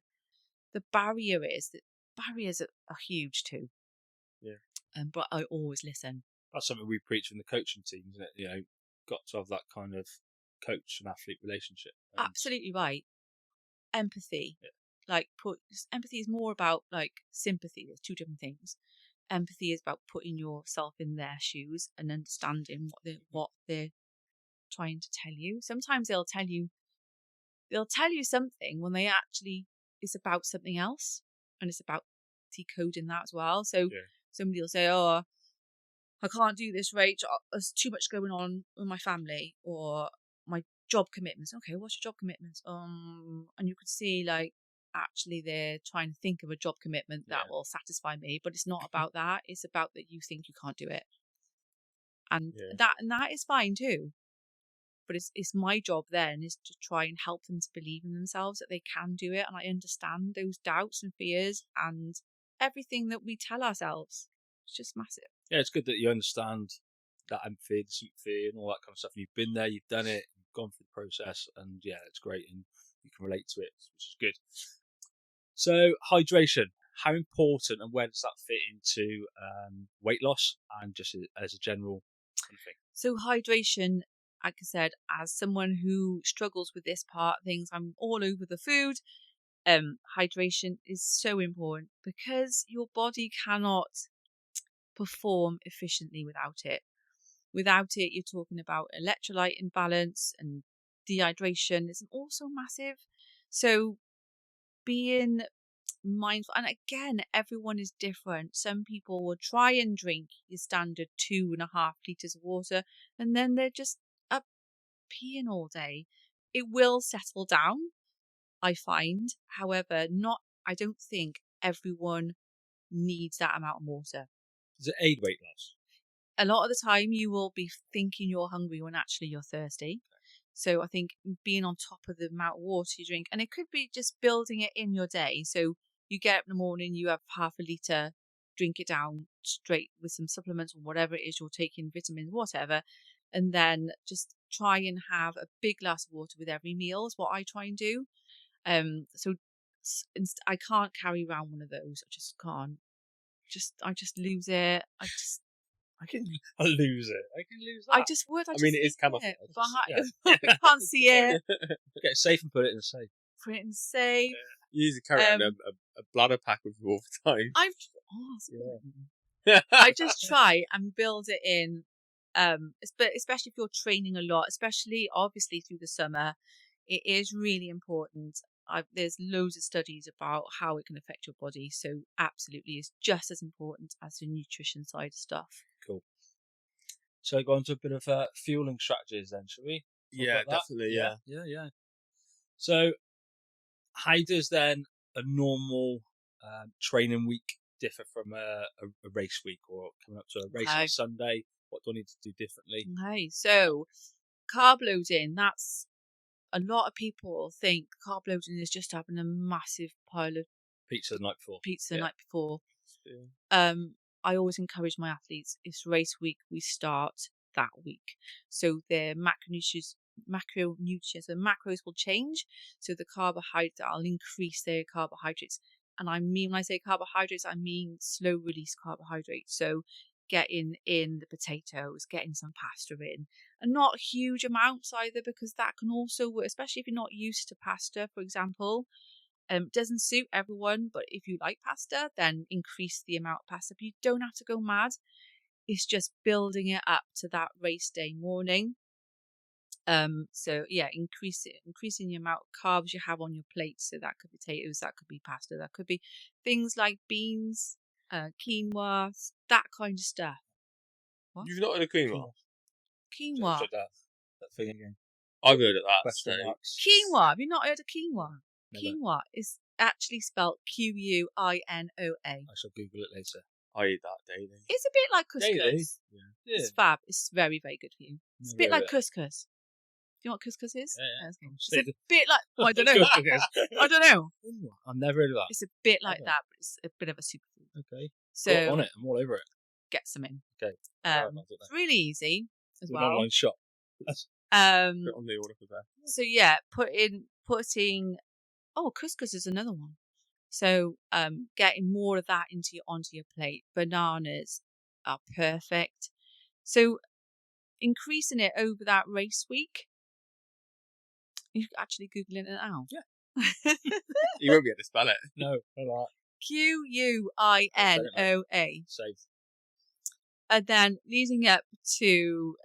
barrier is, that barriers are huge too. Yeah. But I always listen. That's something we preach in the coaching team, isn't it? Got to have that kind of coach and athlete relationship. Absolutely right. Empathy. Yeah. Empathy is more about like sympathy. There's two different things. Empathy is about putting yourself in their shoes and understanding what they're trying to tell you. Sometimes they'll tell you something when they actually it's about something else, and it's about decoding that as well. So Yeah. somebody will say, "Oh, I can't do this, Rach. There's too much going on with my family or my job commitments." Okay, what's your job commitments? And you could see like actually they're trying to think of a job commitment that will satisfy me, but it's not about that. It's about that you think you can't do it, and that is fine too. But it's my job then is to try and help them to believe in themselves that they can do it, and I understand those doubts and fears and everything that we tell ourselves. It's just massive. Yeah, it's good that you understand that empathy, the sympathy, and all that kind of stuff. And you've been there, you've done it, you've gone through the process, and yeah, it's great, and you can relate to it, which is good. So, hydration, how important and where does that fit into weight loss and just as a general kind of thing? So, hydration, like I said, as someone who struggles with this part of things, I'm all over the food. Hydration is so important because your body cannot perform efficiently without it. Without it, you're talking about electrolyte imbalance and dehydration is also massive. So being mindful, and again, everyone is different. Some people will try and drink your standard 2.5 litres of water and then they're just up peeing all day. It will settle down, I find. However, I don't think everyone needs that amount of water. Does it aid weight loss? A lot of the time you will be thinking you're hungry when actually you're thirsty. So I think being on top of the amount of water you drink, and it could be just building it in your day. So you get up in the morning, you have half a litre, drink it down straight with some supplements or whatever it is you're taking, vitamins, whatever. And then just try and have a big glass of water with every meal is what I try and do. So I can't carry around one of those. I just can't. I just lose it. I lose it. I can lose that. I just would. I mean, it is camouflage. I can't see it. Get it safe and put it in the safe. Put it in safe. Yeah. You usually carry around a bladder pack with you all the time. I just try and build it in. But especially if you're training a lot, especially obviously through the summer, it is really important. There's loads of studies about how it can affect your body. So absolutely, it's just as important as the nutrition side of stuff. Cool. So go on to a bit of fueling strategies then, shall we? Yeah, definitely. Yeah. So how does then a normal training week differ from a race week or coming up to a race on Sunday? What do I need to do differently? Okay, so carb loading, that's a lot of people think carb loading is just having a massive pile of pizza the night before. Yeah. I always encourage my athletes, it's race week, we start that week. So their macronutrients, the macros will change. So the carbohydrates, I'll increase their carbohydrates. And when I say carbohydrates, I mean slow release carbohydrates. So getting in the potatoes, getting some pasta in, and not huge amounts either, because that can also work, especially if you're not used to pasta, for example. Doesn't suit everyone, but if you like pasta, then increase the amount of pasta. But you don't have to go mad. It's just building it up to that race day morning. So yeah, increasing the amount of carbs you have on your plate. So that could be potatoes, that could be pasta, that could be things like beans, quinoa, that kind of stuff. What? You've not heard of quinoa? Quinoa. That thing again. I've heard of that. Quinoa. Have you not heard of quinoa? Never. Quinoa is actually spelled Quinoa. I shall Google it later. I eat that daily. It's a bit like couscous. Daily? Yeah. It's fab. It's very, very good for you. It's a bit like couscous. Do you know what couscous is? Yeah. It's a bit like, I don't know. I don't know. I've never heard of that. It's a bit like that, but it's a bit of a superfood. Okay. So on it. I'm all over it. Get some in. Okay. It's really easy as well. An online shop. Put it on the order for that. So yeah, putting. Oh, couscous is another one. So getting more of that onto your plate. Bananas are perfect. So increasing it over that race week. You're actually Googling it now. Yeah. You won't be able to spell it. No, not Quinoa. Safe. And then leading up to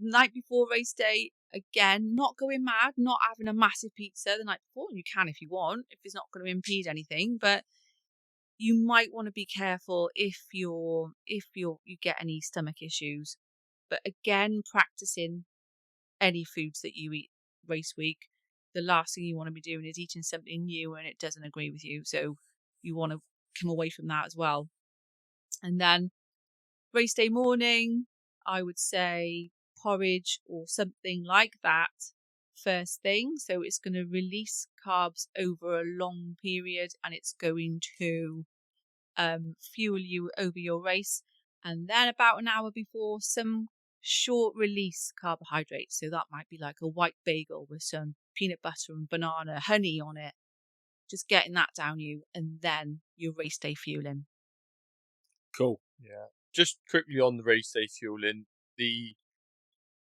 night before race day, again, not going mad, not having a massive pizza the night before. You can if you want, if it's not going to impede anything, but you might want to be careful if you get any stomach issues. But again, practicing any foods that you eat race week, the last thing you want to be doing is eating something new and it doesn't agree with you. So you want to come away from that as well. And then race day morning, I would say porridge or something like that first thing. So it's going to release carbs over a long period and it's going to fuel you over your race. And then about an hour before, some short release carbohydrates. So that might be like a white bagel with some peanut butter and banana, honey on it. Just getting that down you, and then your race day fueling. Cool. Yeah. Just quickly on the race day fueling, the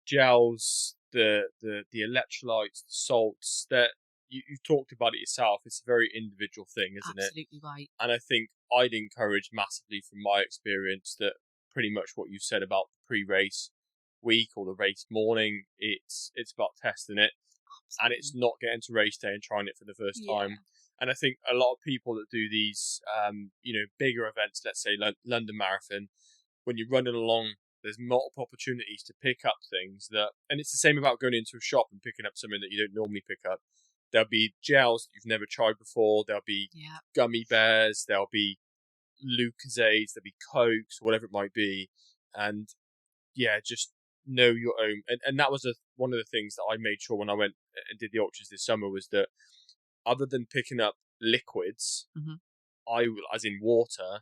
gels, the electrolytes, the salts, that you've talked about it yourself. It's a very individual thing, isn't it? Absolutely right. And I think I'd encourage massively from my experience that pretty much what you said about the pre-race week or the race morning, it's about testing it. Absolutely. And it's not getting to race day and trying it for the first time. And I think a lot of people that do these, bigger events, let's say London Marathon, when you're running along, there's multiple opportunities to pick up things and it's the same about going into a shop and picking up something that you don't normally pick up. There'll be gels that you've never tried before. There'll be gummy bears. There'll be Lucozades. There'll be Cokes, whatever it might be. And just know your own. And that was one of the things that I made sure when I went and did the ultras this summer was that other than picking up liquids, as in water,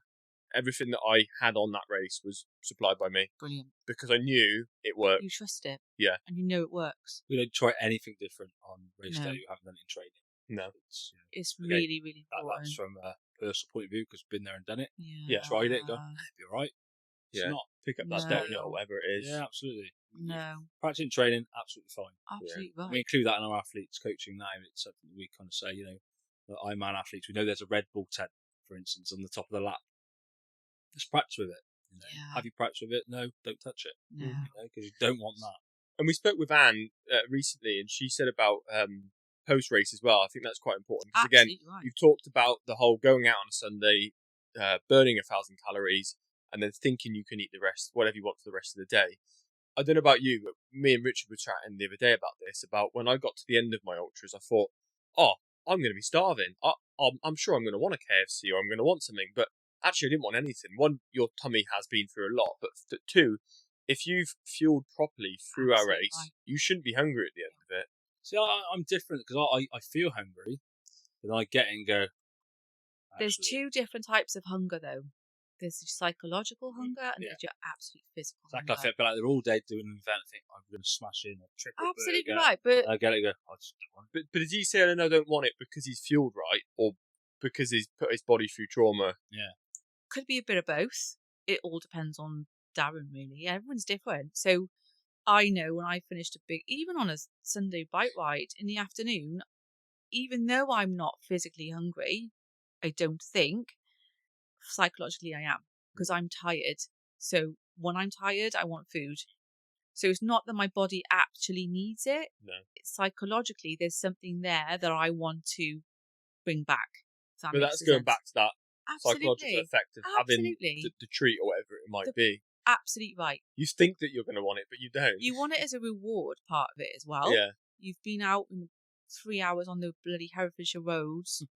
everything that I had on that race was supplied by me. Brilliant. Because I knew it worked. You trust it. Yeah. And you know it works. We don't try anything different on race day you haven't done it in training. No. It's really, really important. That's from a personal point of view because been there and done it. Yeah. Tried it, gone, it'd be alright. It's not. Pick up that step or whatever it is. Yeah, absolutely. No. Practicing training, absolutely fine. Absolutely right. We include that in our athletes coaching now. It's something that we kind of say, that Ironman athletes, we know there's a Red Bull tent, for instance, on the top of the lap. Just practice with it. Have you practiced with it? No, don't touch it. No. Because you don't want that. And we spoke with Anne recently, and she said about post-race as well. I think that's quite important. Because again, you've talked about the whole going out on a Sunday, burning 1,000 calories, and then thinking you can eat the rest, whatever you want for the rest of the day. I don't know about you, but me and Richard were chatting the other day about this, about when I got to the end of my ultras, I thought, I'm going to be starving. I'm sure I'm going to want a KFC or I'm going to want something, but actually I didn't want anything. One, your tummy has been through a lot, but two, if you've fueled properly through our race, you shouldn't be hungry at the end of it. See, I'm different because I feel hungry, but then I get it and go. There's two different types of hunger, though. There's your psychological hunger and there's your absolute physical hunger. I feel like they're all day doing an event. I think I'm going to smash in a triple. Absolutely right, but I get it. I just don't want it. But does he say, I don't want it because he's fueled right, or because he's put his body through trauma? Yeah, could be a bit of both. It all depends on Darren, really. Everyone's different. So I know when I finished even on a Sunday bike ride in the afternoon, even though I'm not physically hungry, I don't think. Psychologically I am, because I'm tired. So when I'm tired, I want food. So it's not that my body actually needs it. No. It's psychologically, there's something there that I want to bring back. But that's going back to that psychological effect of Absolutely. having the treat or whatever it might be. Absolutely right. You think that you're going to want it, but you don't. You want it as a reward part of it as well. Yeah. You've been out in 3 hours on the bloody Herefordshire roads.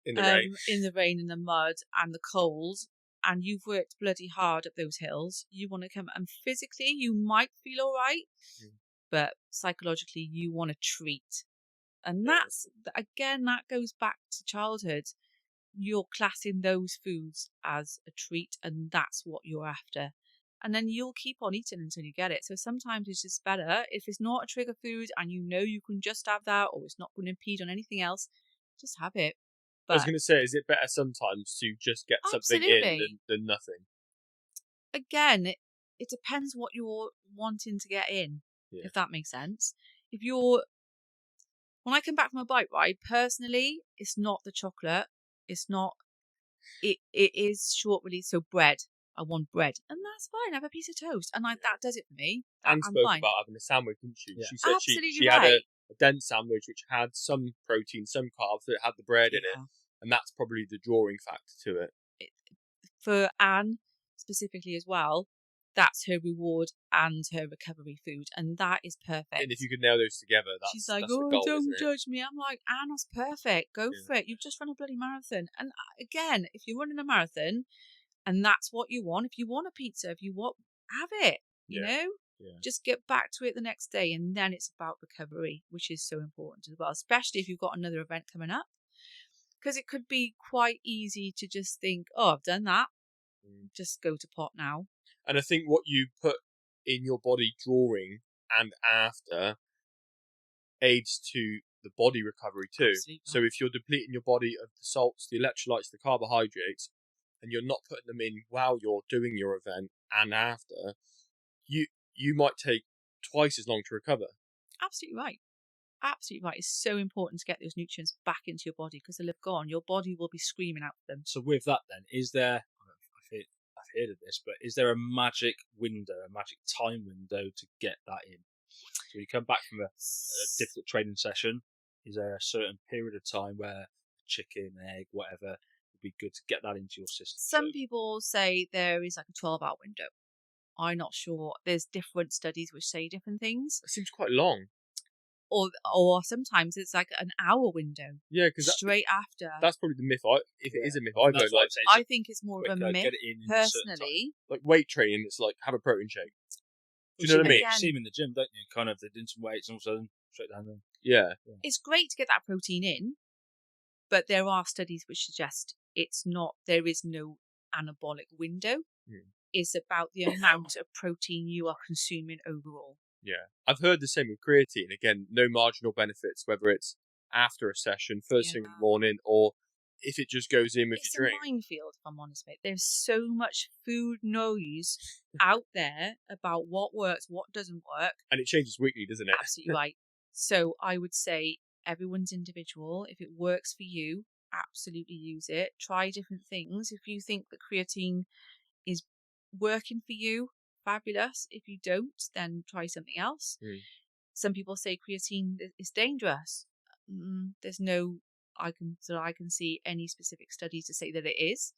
In the rain. In the rain and the mud and the cold, and you've worked bloody hard up those hills. You want to come, and physically you might feel all right, but psychologically you want a treat. And that's, again, that goes back to childhood. You're classing those foods as a treat, and that's what you're after. And then you'll keep on eating until you get it. So sometimes it's just better, if it's not a trigger food and you know you can just have that, or it's not going to impede on anything else, just have it. But I was going to say, is it better sometimes to just get something in than nothing? Again, it depends what you're wanting to get in, if that makes sense. When I come back from a bike ride, personally, it's not the chocolate. It's not, it is short release, so bread. I want bread. And that's fine. Have a piece of toast, and that does it for me. And I'm spoke fine. about having a sandwich, didn't she? Yeah. She said Absolutely she had right. a dense sandwich which had some protein, some carbs, that had the bread in it, and that's probably the drawing factor to it. For Anne specifically as well, that's her reward and her recovery food, and that is perfect. And if you could nail those together, She's like, that's the goal, don't isn't it? judge me. I'm like, Anne, that's perfect. Go for it. You've just run a bloody marathon. And again, if you're running a marathon and that's what you want, if you want a pizza, if you want, have it, you know? Yeah. Just get back to it the next day, and then it's about recovery, which is so important as well, especially if you've got another event coming up. Because it could be quite easy to just think, oh, I've done that. Just go to pot now. And I think what you put in your body during and after aids to the body recovery too. Absolutely. So if you're depleting your body of the salts, the electrolytes, the carbohydrates, and you're not putting them in while you're doing your event and after, you might take twice as long to recover. Absolutely right. Absolutely right. It's so important to get those nutrients back into your body, because they'll have gone. Your body will be screaming out for them. So with that then, is there, I've heard of this, but is there a magic window, a magic time window to get that in? So you come back from a difficult training session, is there a certain period of time where chicken, egg, whatever, would be good to get that into your system? Some people say there is like a 12-hour window. I'm not sure. There's different studies which say different things. It seems quite long. Or sometimes it's like an hour window. Yeah, because straight after. That's probably the myth. If it is a myth, I go like. I think it's more of a myth, personally. Like weight training, it's like have a protein shake. Do you know what I mean? You see them in the gym, don't you? Kind of, they're doing some weights and all of a sudden straight down there. Yeah. It's great to get that protein in, but there are studies which suggest there is no anabolic window. It's about the amount of protein you are consuming overall. Yeah. I've heard the same with creatine. Again, no marginal benefits, whether it's after a session, first thing in the morning, or if it just goes in with your drink. It's a minefield, if I'm honest, mate. There's so much food noise out there about what works, what doesn't work. And it changes weekly, doesn't it? Absolutely right. So I would say everyone's individual. If it works for you, absolutely use it. Try different things. If you think that creatine is working for you, fabulous. If you don't, then try something else. Some people say creatine is dangerous. There's no I can see any specific studies to say that it is.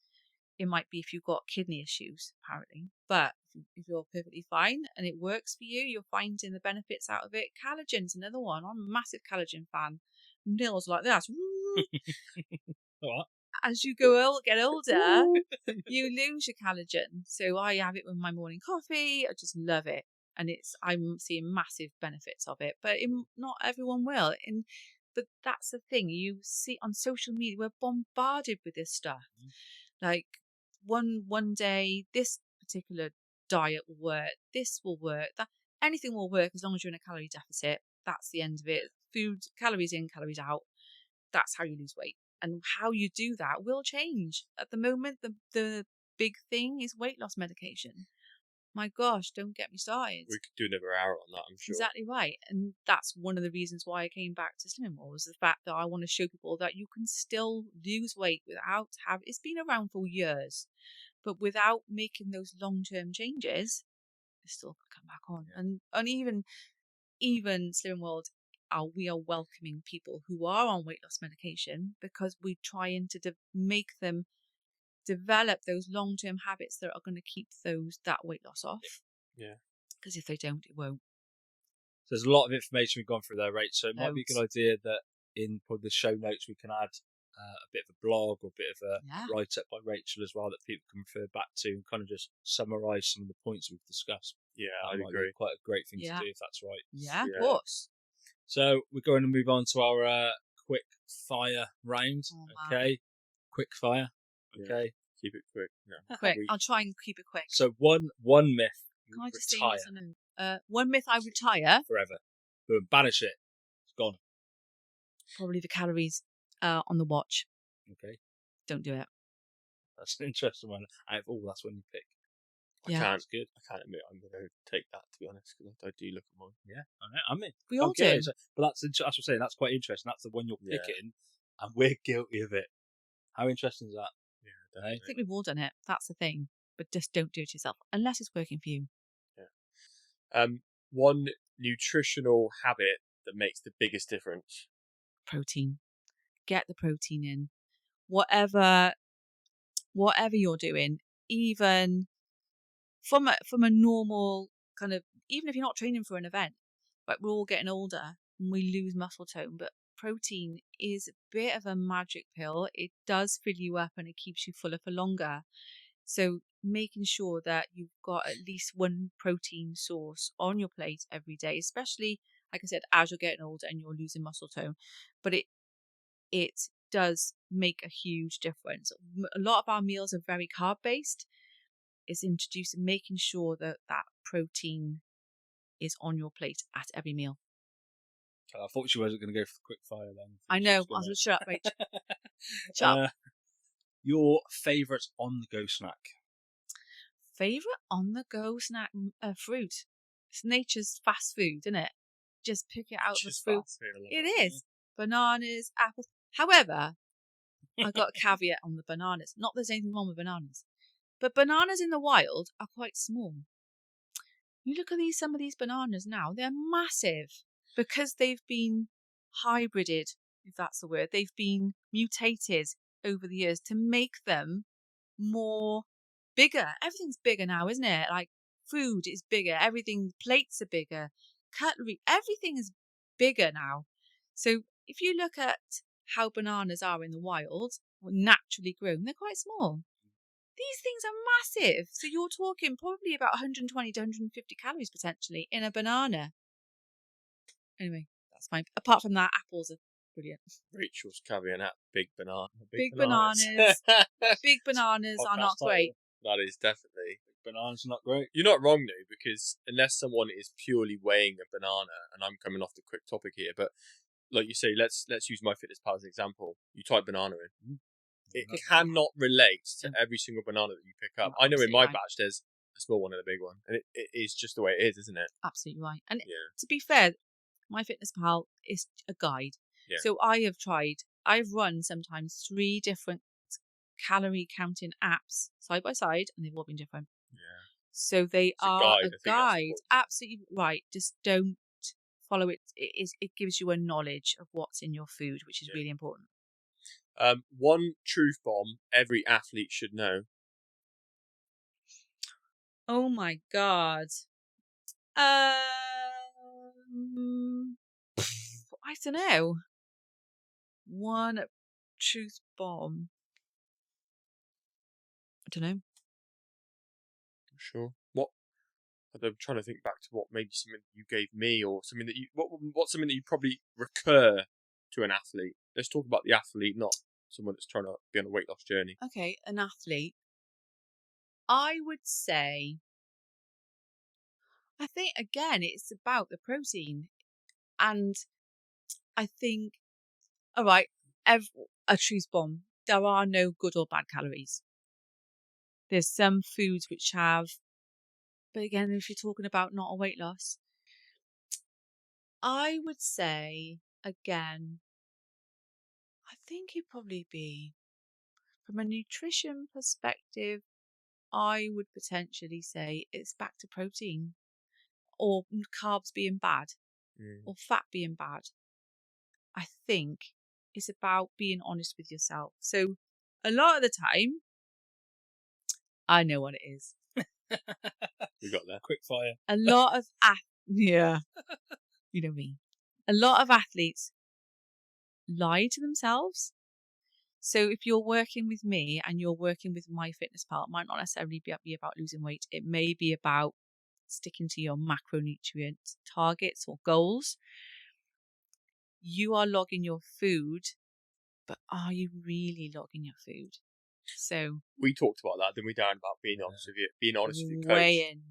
It might be if you've got kidney issues, apparently. But if you're perfectly fine and it works for you, you're finding the benefits out of it. Collagen's another one. I'm a massive collagen fan. Nails like that. What? As you get older, you lose your collagen. So I have it with my morning coffee. I just love it. And I'm seeing massive benefits of it. But not everyone will. But that's the thing. You see on social media, we're bombarded with this stuff. Like one day, this particular diet will work. This will work. Anything will work as long as you're in a calorie deficit. That's the end of it. Food, calories in, calories out. That's how you lose weight. And how you do that will change. At the moment, the big thing is weight loss medication. My gosh, don't get me started. We could do another hour on that, I'm sure. Exactly right. And that's one of the reasons why I came back to Slimming World, was the fact that I want to show people that you can still lose weight without it's been around for years, but without making those long-term changes, it's still going to come back on. And even Slimming World, we are welcoming people who are on weight loss medication, because we're trying to make them develop those long-term habits that are going to keep that weight loss off. Yeah. Because if they don't, it won't. So there's a lot of information we've gone through there, Rach. So it might be a good idea that in probably the show notes we can add a bit of a blog or a bit of a write-up by Rachel as well that people can refer back to and kind of just summarise some of the points we've discussed. Yeah, I agree. Be quite a great thing to do, if that's right. Yeah, of course. So we're going to move on to our quick fire round. Okay, quick fire. Okay, keep it quick. No. Quick. I'll try and keep it quick. So one myth. Can I just retire. Say yes? One myth I retire forever. Boom, banish it. It's gone. Probably the calories on the watch. Okay. Don't do it. That's an interesting one. That's one you pick. I can't admit I'm going to take that, to be honest, because I do look at mine. Yeah, I mean, we all do. But that's what I'm saying. That's quite interesting. That's the one you're picking, and we're guilty of it. How interesting is that? Yeah, definitely. I think we've all done it. That's the thing. but just don't do it yourself unless it's working for you. One nutritional habit that makes the biggest difference. Protein. Get the protein in. Whatever you're doing, even from a normal kind of, even if you're not training for an event, but we're all getting older and we lose muscle tone, but protein is a bit of a magic pill. It does fill you up and it keeps you fuller for longer. So making sure that you've got at least one protein source on your plate every day, especially, like I said, as you're getting older and you're losing muscle tone. But it does make a huge difference. A lot of our meals are very carb based. It's introducing, making sure that protein is on your plate at every meal. I thought she wasn't going to go for quick fire then. I know. I was going to shut up, Rachel. Shut up. Your favourite on-the-go snack? Favourite on-the-go snack? Fruit. It's nature's fast food, isn't it? Just pick it out of the fruit. It is. Bananas, apples. However, I got a caveat on the bananas. Not that there's anything wrong with bananas. But bananas in the wild are quite small. You look at some of these bananas now, they're massive because they've been hybrided, if that's the word. They've been mutated over the years to make them more bigger. Everything's bigger now, isn't it? Like food is bigger, everything, plates are bigger, cutlery, everything is bigger now. So if you look at how bananas are in the wild, or naturally grown, they're quite small. These things are massive. So you're talking probably about 120 to 150 calories potentially in a banana. Anyway, that's fine. Apart from that, apples are brilliant. Rachel's caveat at big banana. Big bananas. Big bananas are not great. That is definitely. Bananas are not great. You're not wrong though, because unless someone is purely weighing a banana, and I'm coming off the quick topic here, but like you say, let's use MyFitnessPal as an example. You type banana in. It cannot relate to every single banana that you pick up. I know in my batch there's a small one and a big one, and it is just the way it is, isn't it? Absolutely right. And to be fair, MyFitnessPal is a guide. Yeah. So I've run sometimes 3 different calorie counting apps side by side, and they've all been different. Yeah. So they are a guide. Absolutely right. Just don't follow it. It gives you a knowledge of what's in your food, which is really important. One truth bomb every athlete should know. Oh my God. I don't know. One truth bomb. I don't know. Sure. What? I'm trying to think back to what maybe something you gave me, or something that you. What's something that you probably recur to an athlete? Let's talk about the athlete, not someone that's trying to be on a weight loss journey. Okay, an athlete. I would say, I think again, it's about the protein, and I think, all right, a truth bomb. There are no good or bad calories. There's some foods which have, but again, if you're talking about not a weight loss, I would say again, I think it'd probably be, from a nutrition perspective, I would potentially say it's back to protein, or carbs being bad, or fat being bad. I think it's about being honest with yourself. So a lot of the time, I know what it is. We got there. Quick fire. A lot of you know me. A lot of athletes lie to themselves. So if you're working with me and you're working with MyFitnessPal, it might not necessarily be about losing weight. It may be about sticking to your macronutrient targets or goals. You are logging your food, but are you really logging your food? So we talked about that, didn't we, Darren, about being honest with you, being honest with your coach, weighing,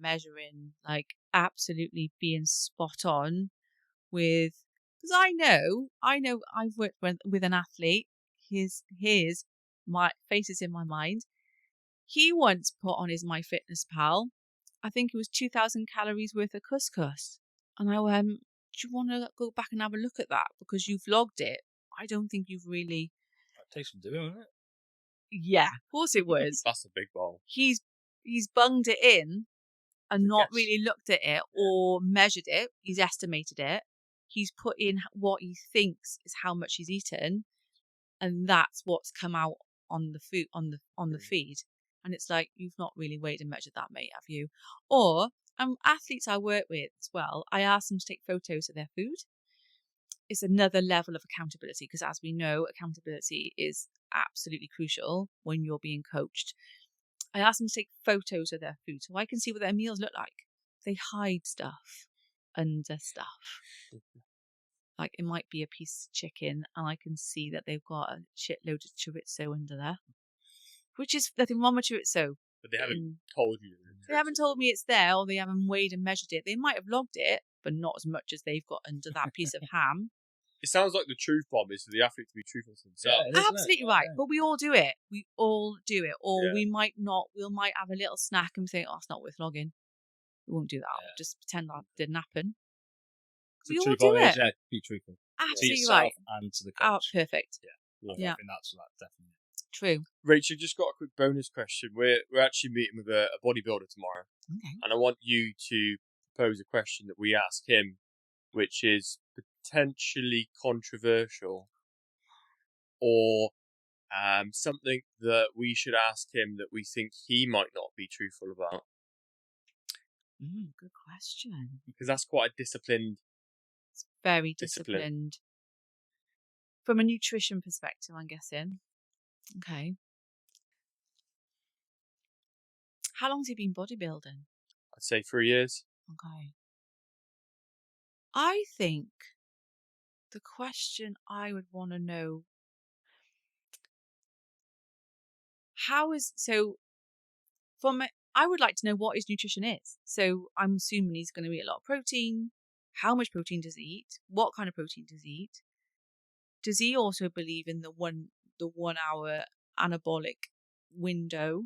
measuring, like absolutely being spot on with. Because I know I've worked with an athlete. My face is in my mind. He once put on his MyFitnessPal, I think it was 2,000 calories worth of couscous, and I went, "Do you want to go back and have a look at that? Because you've logged it. I don't think you've really." That takes some doing, isn't it? Yeah, of course it was. That's a big bowl. He's he's bunged it in and not Yes. really looked at it or measured it. He's estimated it. He's put in what he thinks is how much he's eaten, and that's what's come out on the food on the feed. And it's like, you've not really weighed and measured that, mate, have you? Or athletes I work with as well, I ask them to take photos of their food. It's another level of accountability, because as we know, accountability is absolutely crucial when you're being coached. I ask them to take photos of their food so I can see what their meals look like. They hide stuff under stuff. Like, it might be a piece of chicken and I can see that they've got a shitload of chorizo under there, which is nothing wrong with chorizo. But they haven't told you. They haven't told me it's there, or they haven't weighed and measured it. They might have logged it, but not as much as they've got under that piece of ham. It sounds like the truth bomb is for the athlete to be truthful to themselves. Yeah, Absolutely right. But we all do it. We all do it. Or Yeah. we might not. We might have a little snack and think, oh, it's not worth logging. We won't do that. Yeah. Just pretend that didn't happen. The We all truth do of it is, it. yeah, be truthful. To Absolutely yourself right. and to the Oh, coach. perfect. I Yeah. think that's definitely. True. Rachel, just got a quick bonus question. We're actually meeting with a bodybuilder tomorrow, Okay. and I want you to propose a question that we ask him, which is potentially controversial, or something that we should ask him that we think he might not be truthful about, Good question. because that's quite a disciplined. It's very Discipline. disciplined. From a nutrition perspective, I'm guessing. Okay. How long's he been bodybuilding? I'd say 3 years. Okay. I think the question I would want to know, I would like to know what his nutrition is. So I'm assuming he's going to eat a lot of protein. How much protein does he eat? What kind of protein does he eat? Does he also believe in the 1 hour anabolic window?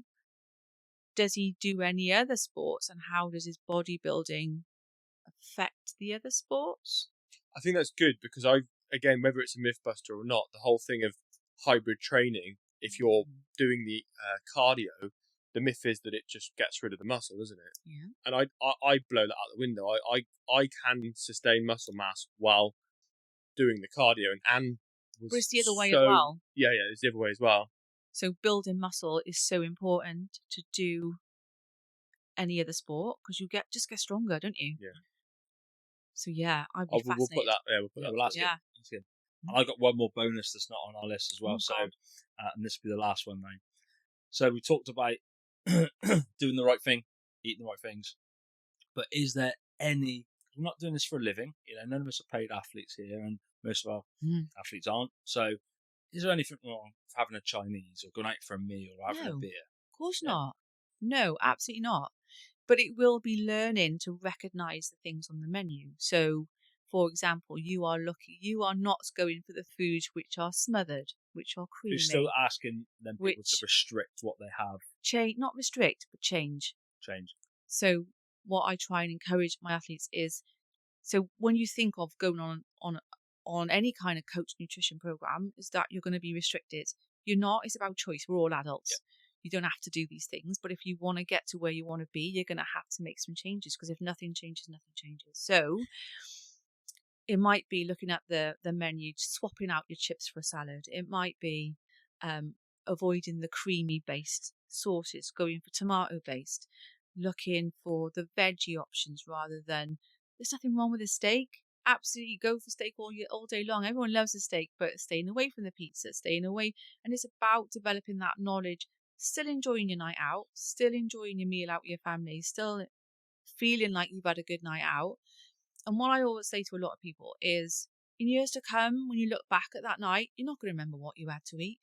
Does he do any other sports, and how does his bodybuilding affect the other sports? I think that's good, because again, whether it's a Mythbuster or not, the whole thing of hybrid training, if you're doing the cardio, the myth is that it just gets rid of the muscle, isn't it? Yeah. And I blow that out the window. I can sustain muscle mass while doing the cardio, and But it's the other way as well. Yeah, it's the other way as well. So building muscle is so important to do any other sport, because you just get stronger, don't you? Yeah. So yeah, I'd be We'll fascinated. put that. Yeah, we'll put that. Well, that's Yeah. good. That's good. And I got one more bonus that's not on our list as well. Oh, So, God. and this will be the last one now. So we talked about doing the right thing, eating the right things. But is there any? We're not doing this for a living. None of us are paid athletes here, and most of our athletes aren't. So, is there anything wrong with having a Chinese or going out for a meal or having a beer? Of course not. No, absolutely not. But it will be learning to recognise the things on the menu. So, for example, you are not going for the foods which are smothered, which are creamy. You're still asking them people to restrict what they have. Not restrict, but change. Change. So what I try and encourage my athletes is, so when you think of going on any kind of coach nutrition program, is that you're going to be restricted. You're not. It's about choice. We're all adults. Yeah. You don't have to do these things, but if you want to get to where you want to be, you're going to have to make some changes, because if nothing changes, nothing changes. So it might be looking at the menu, swapping out your chips for a salad. It might be avoiding the creamy based sauces, going for tomato based, looking for the veggie options rather than. There's nothing wrong with a steak. Absolutely go for steak all day long. Everyone loves a steak, but staying away from the pizza, staying away. And it's about developing that knowledge, still enjoying your night out, still enjoying your meal out with your family, still feeling like you've had a good night out. And what I always say to a lot of people is, in years to come, when you look back at that night, you're not going to remember what you had to eat.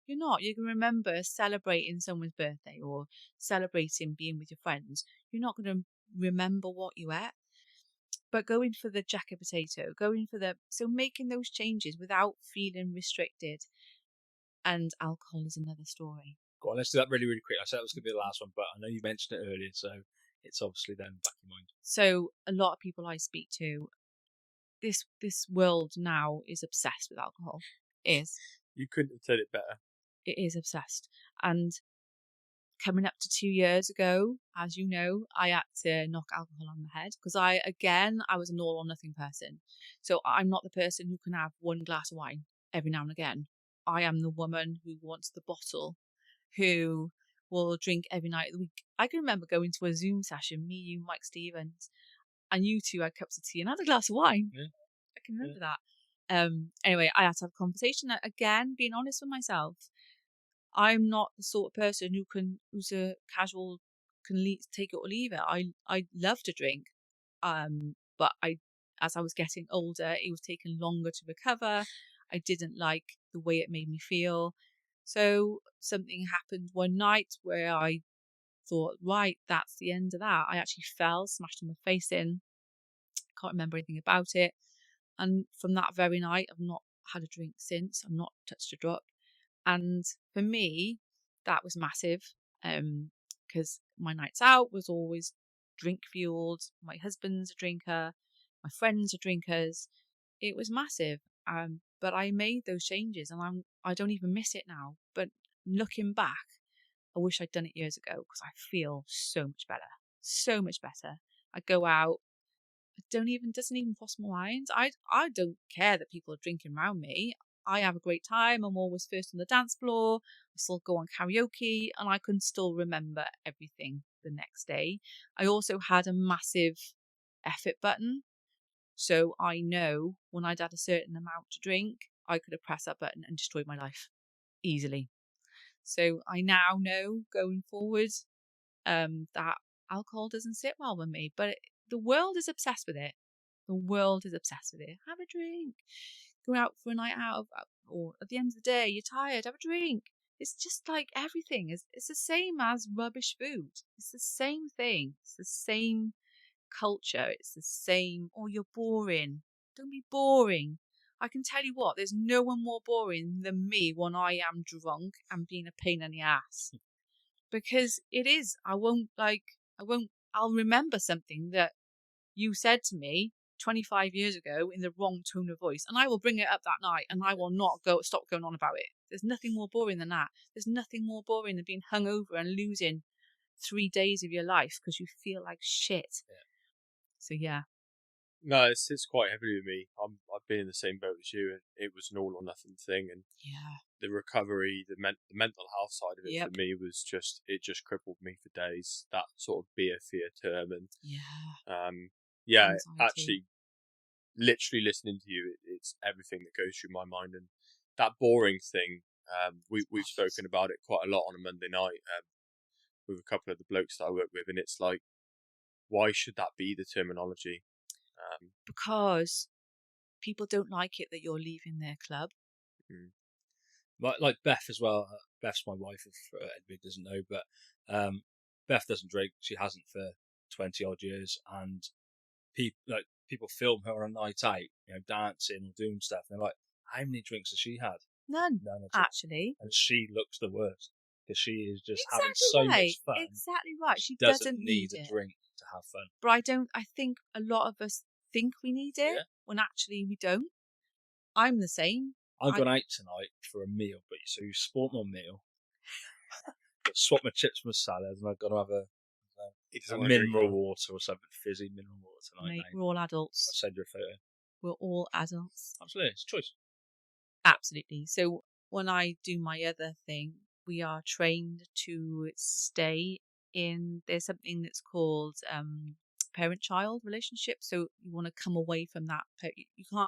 You're not. You're going to remember celebrating someone's birthday or celebrating being with your friends. You're not going to remember what you ate. But going for the jacket potato, so making those changes without feeling restricted. And alcohol is another story. Go on, let's do that really, really quick. I said it was going to be the last one, but I know you mentioned it earlier, so it's obviously then back in mind. So a lot of people I speak to, this world now is obsessed with alcohol. It is. You couldn't have said it better. It is obsessed. And coming up to 2 years ago, as you know, I had to knock alcohol on the head because I was an all or nothing person. So I'm not the person who can have one glass of wine every now and again. I am the woman who wants the bottle, who will drink every night of the week. I can remember going to a Zoom session, me, you, Mike Stevens, and you two had cups of tea and had a glass of wine. Yeah. I can remember that. Anyway, I had to have a conversation. Again, being honest with myself, I'm not the sort of person who's a casual, take it or leave it. I love to drink, but as I was getting older, it was taking longer to recover. I didn't like the way it made me feel. So something happened one night where I thought, right, that's the end of that. I actually fell, smashed my face in. Can't remember anything about it. And from that very night, I've not had a drink since. I've not touched a drop. And for me, that was massive, because my nights out was always drink fueled. My husband's a drinker. My friends are drinkers. It was massive. But I made those changes, and I don't even miss it now. But looking back, I wish I'd done it years ago because I feel so much better. So much better. I go out. Doesn't even cross my mind. I don't care that people are drinking around me. I have a great time. I'm always first on the dance floor. I still go on karaoke, and I can still remember everything the next day. I also had a massive effort button. So I know when I'd had a certain amount to drink, I could have pressed that button and destroyed my life easily. So I now know going forward that alcohol doesn't sit well with me, but the world is obsessed with it. The world is obsessed with it. Have a drink. Go out for a night out, or at the end of the day, you're tired, have a drink. It's just like everything. It's the same as rubbish food. It's the same thing. It's the same culture. It's the same. Oh, you're boring. Don't be boring. I can tell you what, there's no one more boring than me when I am drunk and being a pain in the ass. Because it is. I'll remember something that you said to me 25 years ago in the wrong tone of voice, and I will bring it up that night, and I will not stop going on about it. There's nothing more boring than that. There's nothing more boring than being hungover and losing 3 days of your life because you feel like shit. Yeah. So yeah. No, it sits quite heavily with me. I've been in the same boat as you, and it was an all or nothing thing. And Yeah. the recovery, the mental health side of it Yep. for me was just crippled me for days. That sort of beer fear term, and Anxiety. actually, literally listening to you, it's everything that goes through my mind. And that boring thing, we've spoken about it quite a lot on a Monday night with a couple of the blokes that I work with, and it's like, why should that be the terminology? Because people don't like it that you're leaving their club. Like Beth as well. Beth's my wife, if anybody doesn't know, but Beth doesn't drink. She hasn't for 20 odd years, and people film her on a night out, dancing or doing stuff. And they're like, how many drinks has she had? None actually. And she looks the worst because she is just exactly having so right. much fun. Exactly right. She doesn't need a drink to have fun. But I think a lot of us think we need it when actually we don't. I'm the same. I'm going out tonight for a meal, but so you sport my meal, swap my chips for my salad, and I've got to have a mineral water or something, fizzy mineral water tonight. Mate, we're all adults. I'll send you a photo. We're all adults. Absolutely, it's a choice. Absolutely. So when I do my other thing, we are trained to stay in. There's something that's called parent-child relationship. So you want to come away from that.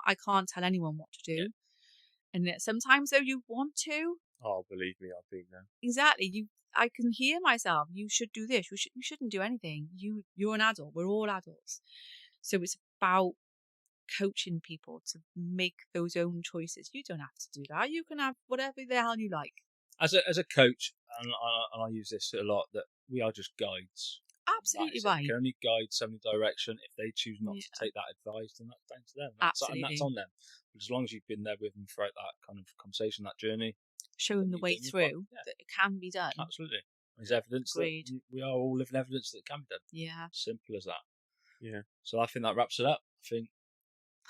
I can't tell anyone what to do. Yeah. And sometimes though you want to. Oh, believe me, I've been there. Exactly. I can hear myself. You should do this. You shouldn't do anything. You're an adult. We're all adults. So it's about coaching people to make those own choices. You don't have to do that. You can have whatever the hell you like. As a coach, and I use this a lot, that we are just guides. Absolutely right. You can only guide somebody direction. If they choose not to take that advice, then that's down to them. Absolutely. And that's on them. But as long as you've been there with them throughout that kind of conversation, that journey, show them the way through that it can be done. Absolutely. There's evidence that we are all living evidence that it can be done. Yeah. Simple as that. Yeah. So I think that wraps it up. I think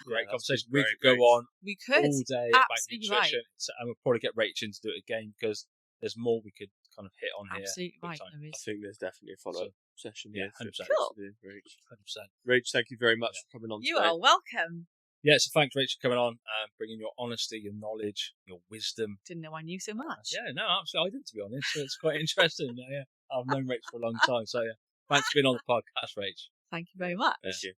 great conversation. We could great. go on all day Absolutely about nutrition, right. and we'll probably get Rachel to do it again because there's more we could kind of hit on Absolutely here. right, Time. there I is. think there's definitely a follow-up session Yeah, here. 100%. Cool. Rach. 100%. Rach, thank you very much for coming on You today. are welcome. Yeah, so thanks, Rachel, for coming on, bringing your honesty, your knowledge, your wisdom. Didn't know I knew so much. Yeah, no, absolutely. I didn't, to be honest. So it's quite interesting. Yeah, I've known Rach for a long time. So, yeah, thanks for being on the podcast, Rach. Thank you very much. Thank you.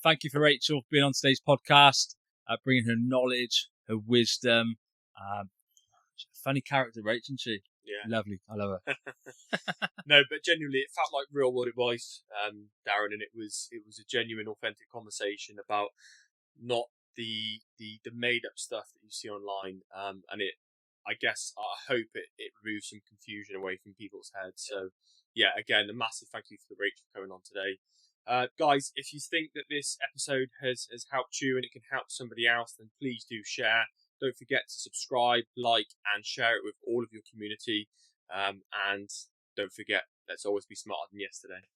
Thank you for Rachel for being on today's podcast, bringing her knowledge, her wisdom. She's a funny character, Rach, isn't she? Yeah. Lovely. I love her. No, but genuinely, it felt like real world advice, Darren, and it was a genuine, authentic conversation about not the made up stuff that you see online, and I hope it removes some confusion away from people's heads. So, yeah, again, a massive thank you for Rachel coming on today. Guys, if you think that this episode has helped you and it can help somebody else, then please do share. Don't forget to subscribe, like, and share it with all of your community. And don't forget, let's always be smarter than yesterday.